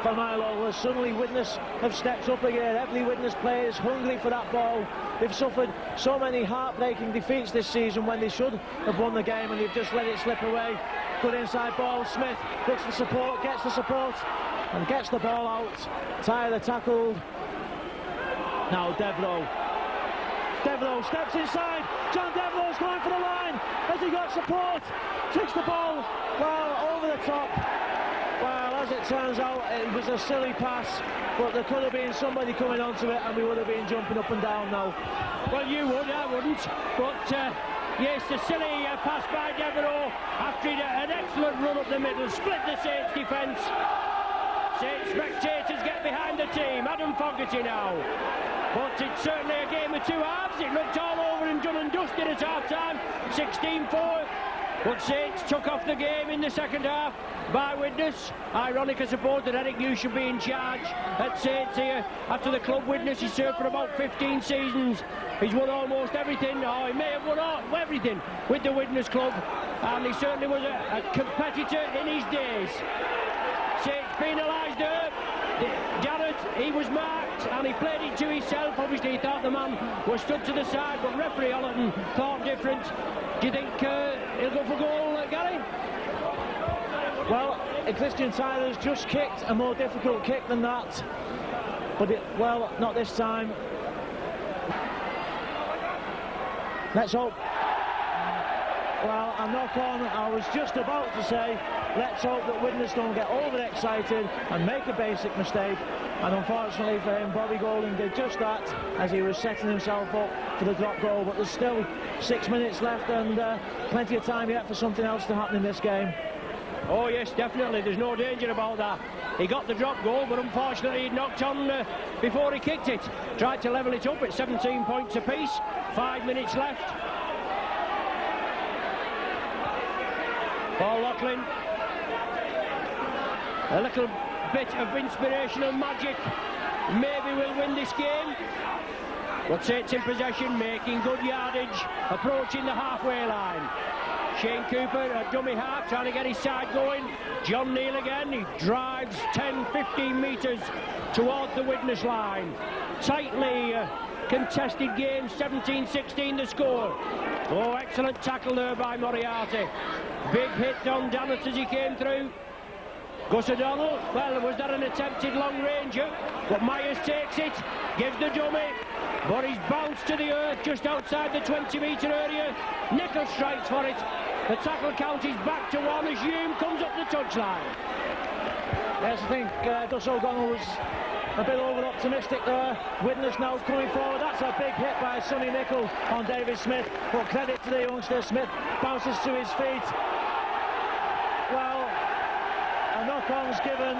For Milo, suddenly Widnes have stepped up again. Every Widnes player is hungry for that ball. They've suffered so many heartbreaking defeats this season when they should have won the game, and they've just let it slip away. Good inside ball. Smith looks for support, gets the support, and gets the ball out. Tyler tackled. Now Devereux. Devereux steps inside. John Devereux's going for the line. Has he got support? Takes the ball well over the top. Well, as it turns out, it was a silly pass, but there could have been somebody coming onto it, and we would have been jumping up and down now. Well, you would, I wouldn't. But yes, a silly pass by Devereux after an excellent run up the middle, split the Saints defence. Saints spectators get behind the team. Adam Fogarty now. But it's certainly a game of two halves. It looked all over and done and dusted at half-time. 16-4. But Saints took off the game in the second half by Widnes. Ironic, I suppose, that Eric Hughes should be in charge at Saints here. After the club Widnes, he served for about 15 seasons. He's won almost everything. Oh, he may have won everything with the Widnes club. And he certainly was a competitor in his days. Saints penalised her. Jarrett, he was marked and he played it to himself. Obviously he thought the man was stood to the side, but referee Ollerton thought different. Do you think he'll go for goal, Gary? Well, Christian Tyler's just kicked a more difficult kick than that. but well, not this time. Let's hope. Well, a knock on. I was just about to say, let's hope that Widnes don't get overexcited and make a basic mistake. And unfortunately for him, Bobby Golding did just that as he was setting himself up for the drop goal. But there's still 6 minutes left and plenty of time yet for something else to happen in this game. Oh yes, definitely, there's no danger about that. He got the drop goal, but unfortunately he knocked on before he kicked it. Tried to level it up at 17 points apiece. 5 minutes left. Paul Loughlin, a little bit of inspirational magic, maybe we'll win this game. But Saints in possession, making good yardage, approaching the halfway line. Shane Cooper, a dummy half, trying to get his side going. John Neal again, he drives 10-15 metres towards the Widnes line. Tightly contested game, 17-16 the score. Oh, excellent tackle there by Moriarty. Big hit on Dannett as he came through. Gus O'Donnell, well, was that an attempted long ranger? But Myers takes it, gives the dummy, but he's bounced to the earth just outside the 20-metre area. Nicholl strikes for it. The tackle count is back to 1 as Hume comes up the touchline. Yes, I think Gus O'Donnell was a bit over-optimistic there. Widnes now coming forward. That's a big hit by Sonny Nicholl on David Smith. But credit to the youngster. Smith bounces to his feet. Well, a knock-on's given.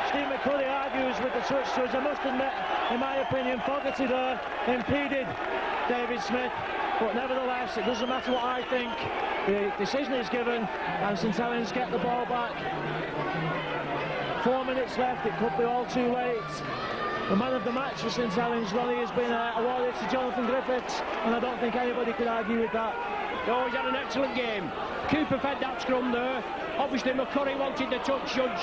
Steve McCurry argues with the touch judge. I must admit, in my opinion, Fogarty there impeded David Smith. But nevertheless, it doesn't matter what I think. The decision is given, and St Helens get the ball back. 4 minutes left, it could be all too late. The man of the match for St Helens, Ronnie, has been awarded to Jonathan Griffiths, and I don't think anybody could argue with that. Oh, he's had an excellent game. Cooper fed that scrum there. Obviously McCurry wanted the touch judge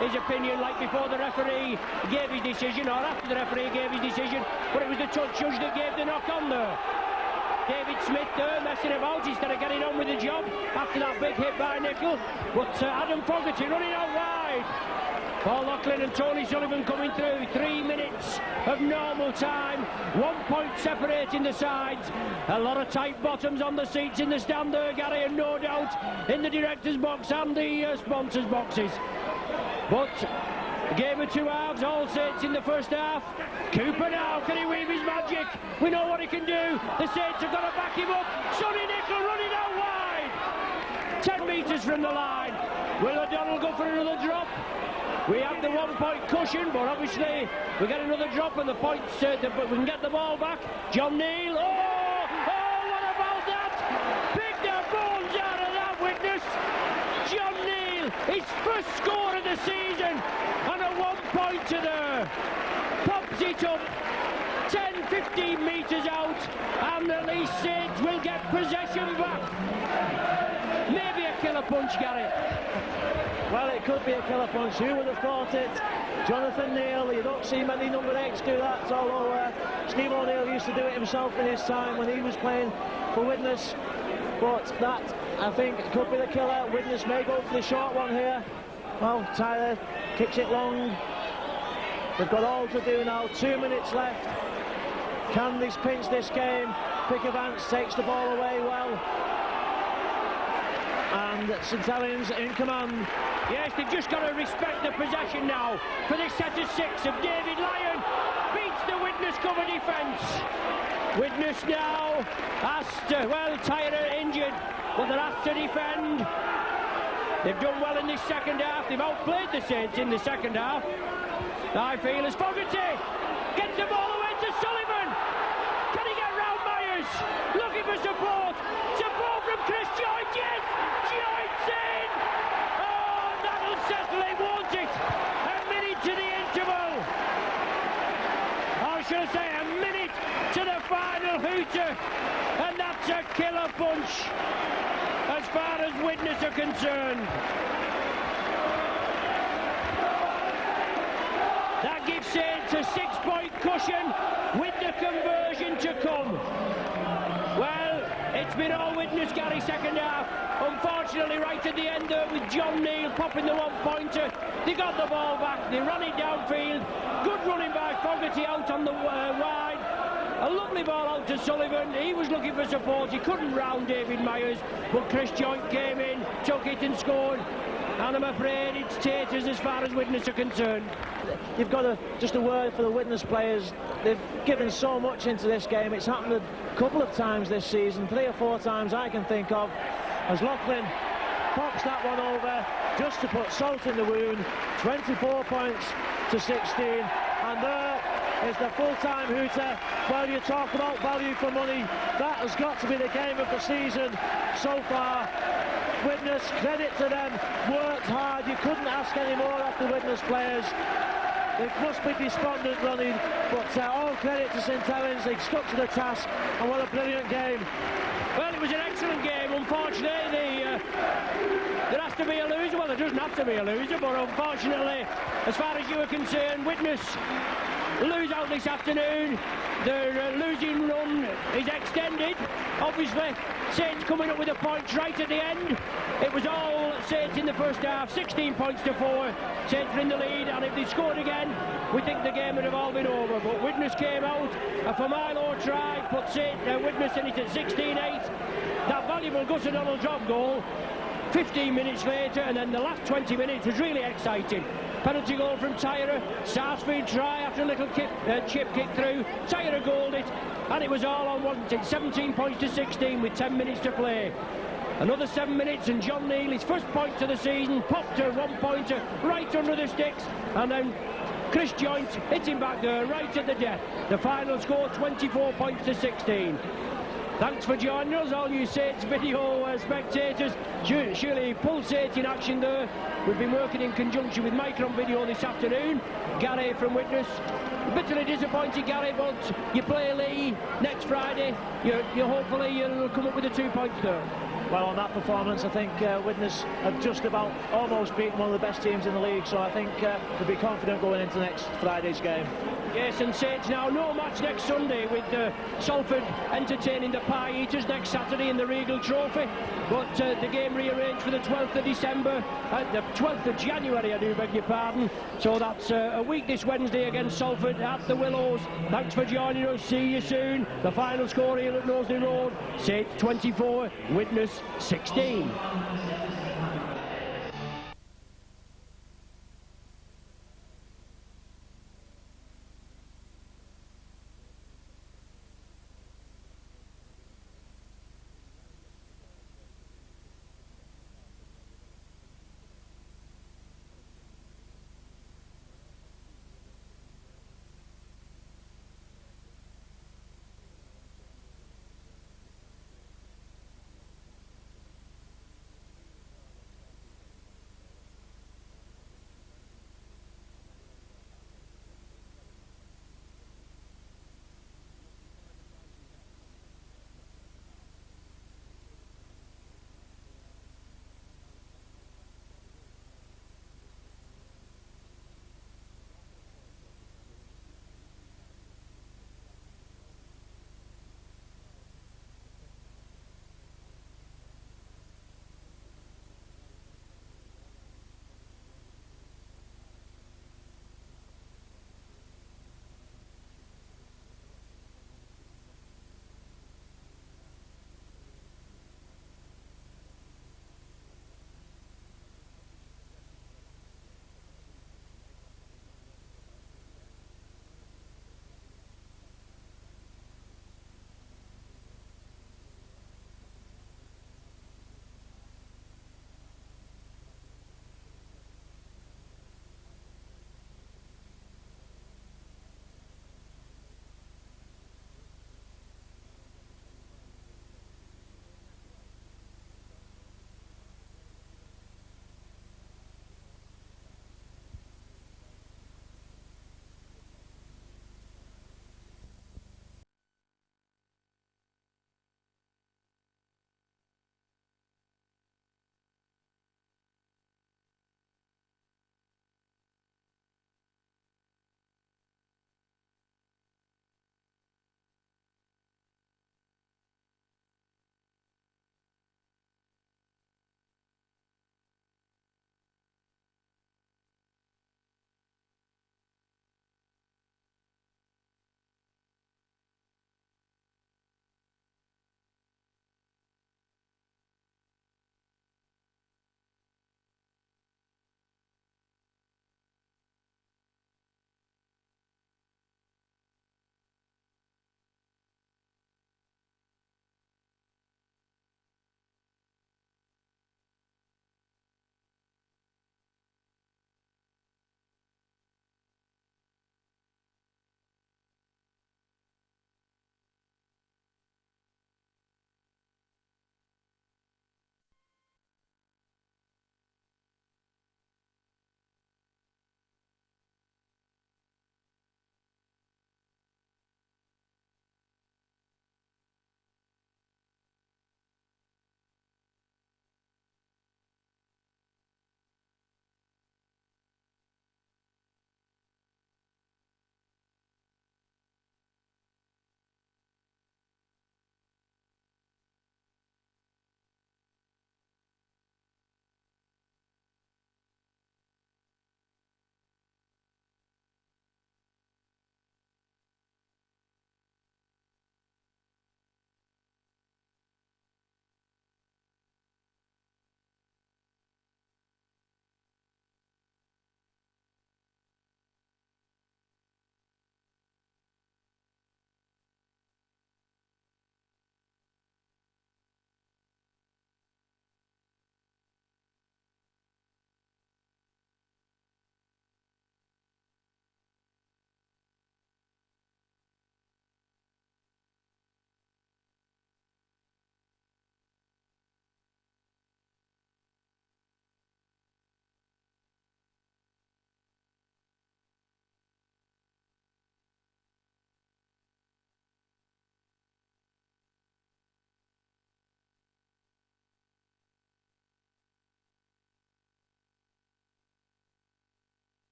his opinion, like before the referee gave his decision, or after the referee gave his decision, but it was the touch judge that gave the knock on there. David Smith there messing about instead of getting on with the job after that big hit by Nicholl. But Adam Fogarty running out wide. Paul Loughlin and Tony Sullivan coming through. 3 minutes of normal time. 1 point separating the sides. A lot of tight bottoms on the seats in the stand there, Gary, and no doubt in the director's box and the sponsors' boxes. But a game of 2 halves, all Saints in the first half. Cooper now, can he weave his magic? We know what he can do. The Saints have got to back him up. Sonny Nicholl running out wide. 10 metres from the line. Will O'Donnell go for another drop? We have the 1 point cushion, but obviously we get another drop and the points, but we can get the ball back. John Neal, oh, what about that? Pick their bones out of that, Widnes. John Neal, his first score of the season, and a 1 pointer there. Pops it up, 10-15 metres out, and the Leeds Saints will get possession back. Maybe a killer punch, Gary. Well, it could be a killer punch. Who would have thought it? Jonathan Neal, you don't see many number 8s do that, although Steve O'Neill used to do it himself in his time when he was playing for Widnes. But that, I think, could be the killer. Widnes may go for the short one here. Well, Tyler kicks it long. They've got all to do now. 2 minutes left. Can they pinch this game? Pick Vance takes the ball away well. And St Helens in command. Yes, they've just got to respect the possession now for this set of 6 of David Lyon. Beats the Widnes cover defence. Widnes now asked to, well, Tyler injured, but they're asked to defend. They've done well in this second half. They've outplayed the Saints in the second half. I feel as Fogarty gets the ball away to Sullivan. Can he get round Myers? Looking for support. Support from Chris Joyce, yes! Joyce in! Oh, that'll settle it, won't it? A minute to the interval. Or should I say a minute to the final hooter. And that's a killer punch as far as Widnes are concerned. That gives Saints a 6 point cushion with the conversion to come. Well, it's been all Widnes, Gary, second half. Unfortunately, unfortunately, right at the end there with John Neal popping the one-pointer. They got the ball back, they ran it downfield. Good running by Fogarty out on the wide. A lovely ball out to Sullivan. He was looking for support. He couldn't round David Myers, but Chris Joint came in, took it and scored. And I'm afraid it's taters as far as Widnes are concerned. You've got just a word for the Widnes players. They've given so much into this game. It's happened a couple of times this season, 3 or 4 times I can think of, as Loughlin pops that one over just to put salt in the wound. 24 points to 16, and there is the full-time hooter. Well, you talk about value for money, that has got to be the game of the season so far. Widnes, credit to them, worked hard. You couldn't ask any more of the Widnes players. They must be despondent, Ronnie, but all credit to St Helens. They stuck to the task, and what a brilliant game. Well, it was an excellent game. Unfortunately, there has to be a loser. Well, there doesn't have to be a loser, but unfortunately, as far as you are concerned, Widnes lose out this afternoon. Their losing run is extended. Obviously, Saints coming up with the points right at the end. It was all Saints in the first half, 16 points to 4. Saints are in the lead, and if they scored again, we think the game would have all been over. But Widnes came out, a Familo try, put Widnes in it at 16-8. That valuable Gus O'Donnell drop goal. 15 minutes later, and then the last 20 minutes was really exciting. Penalty goal from Tyra, Sarsfield try after a little chip kick through. Tyra goaled it, and it was all unwanted. 17 points to 16 with 10 minutes to play. Another 7 minutes, and John Neal, his first point of the season, popped a one-pointer right under the sticks, and then Chris Joint hit him back there right at the death. The final score, 24 points to 16. Thanks for joining us, all you Saints video spectators. Surely pulsating action there. We've been working in conjunction with Micron Video this afternoon. Gary from Widnes. Bitterly disappointed, Gary, but you play Lee next Friday. You hopefully you'll come up with the 2 points there. Well, on that performance, I think Widnes have just about almost beaten one of the best teams in the league, so I think they'll be confident going into next Friday's game. Yes, and Saints now no match next Sunday, with Salford entertaining the Pie Eaters next Saturday in the Regal Trophy, but the game rearranged for the 12th of December, the 12th of January, I do beg your pardon. So that's a week this Wednesday against Salford at the Willows. Thanks for joining us, see you soon. The final score here at Knowsley Road, Saints 24, Widnes 16.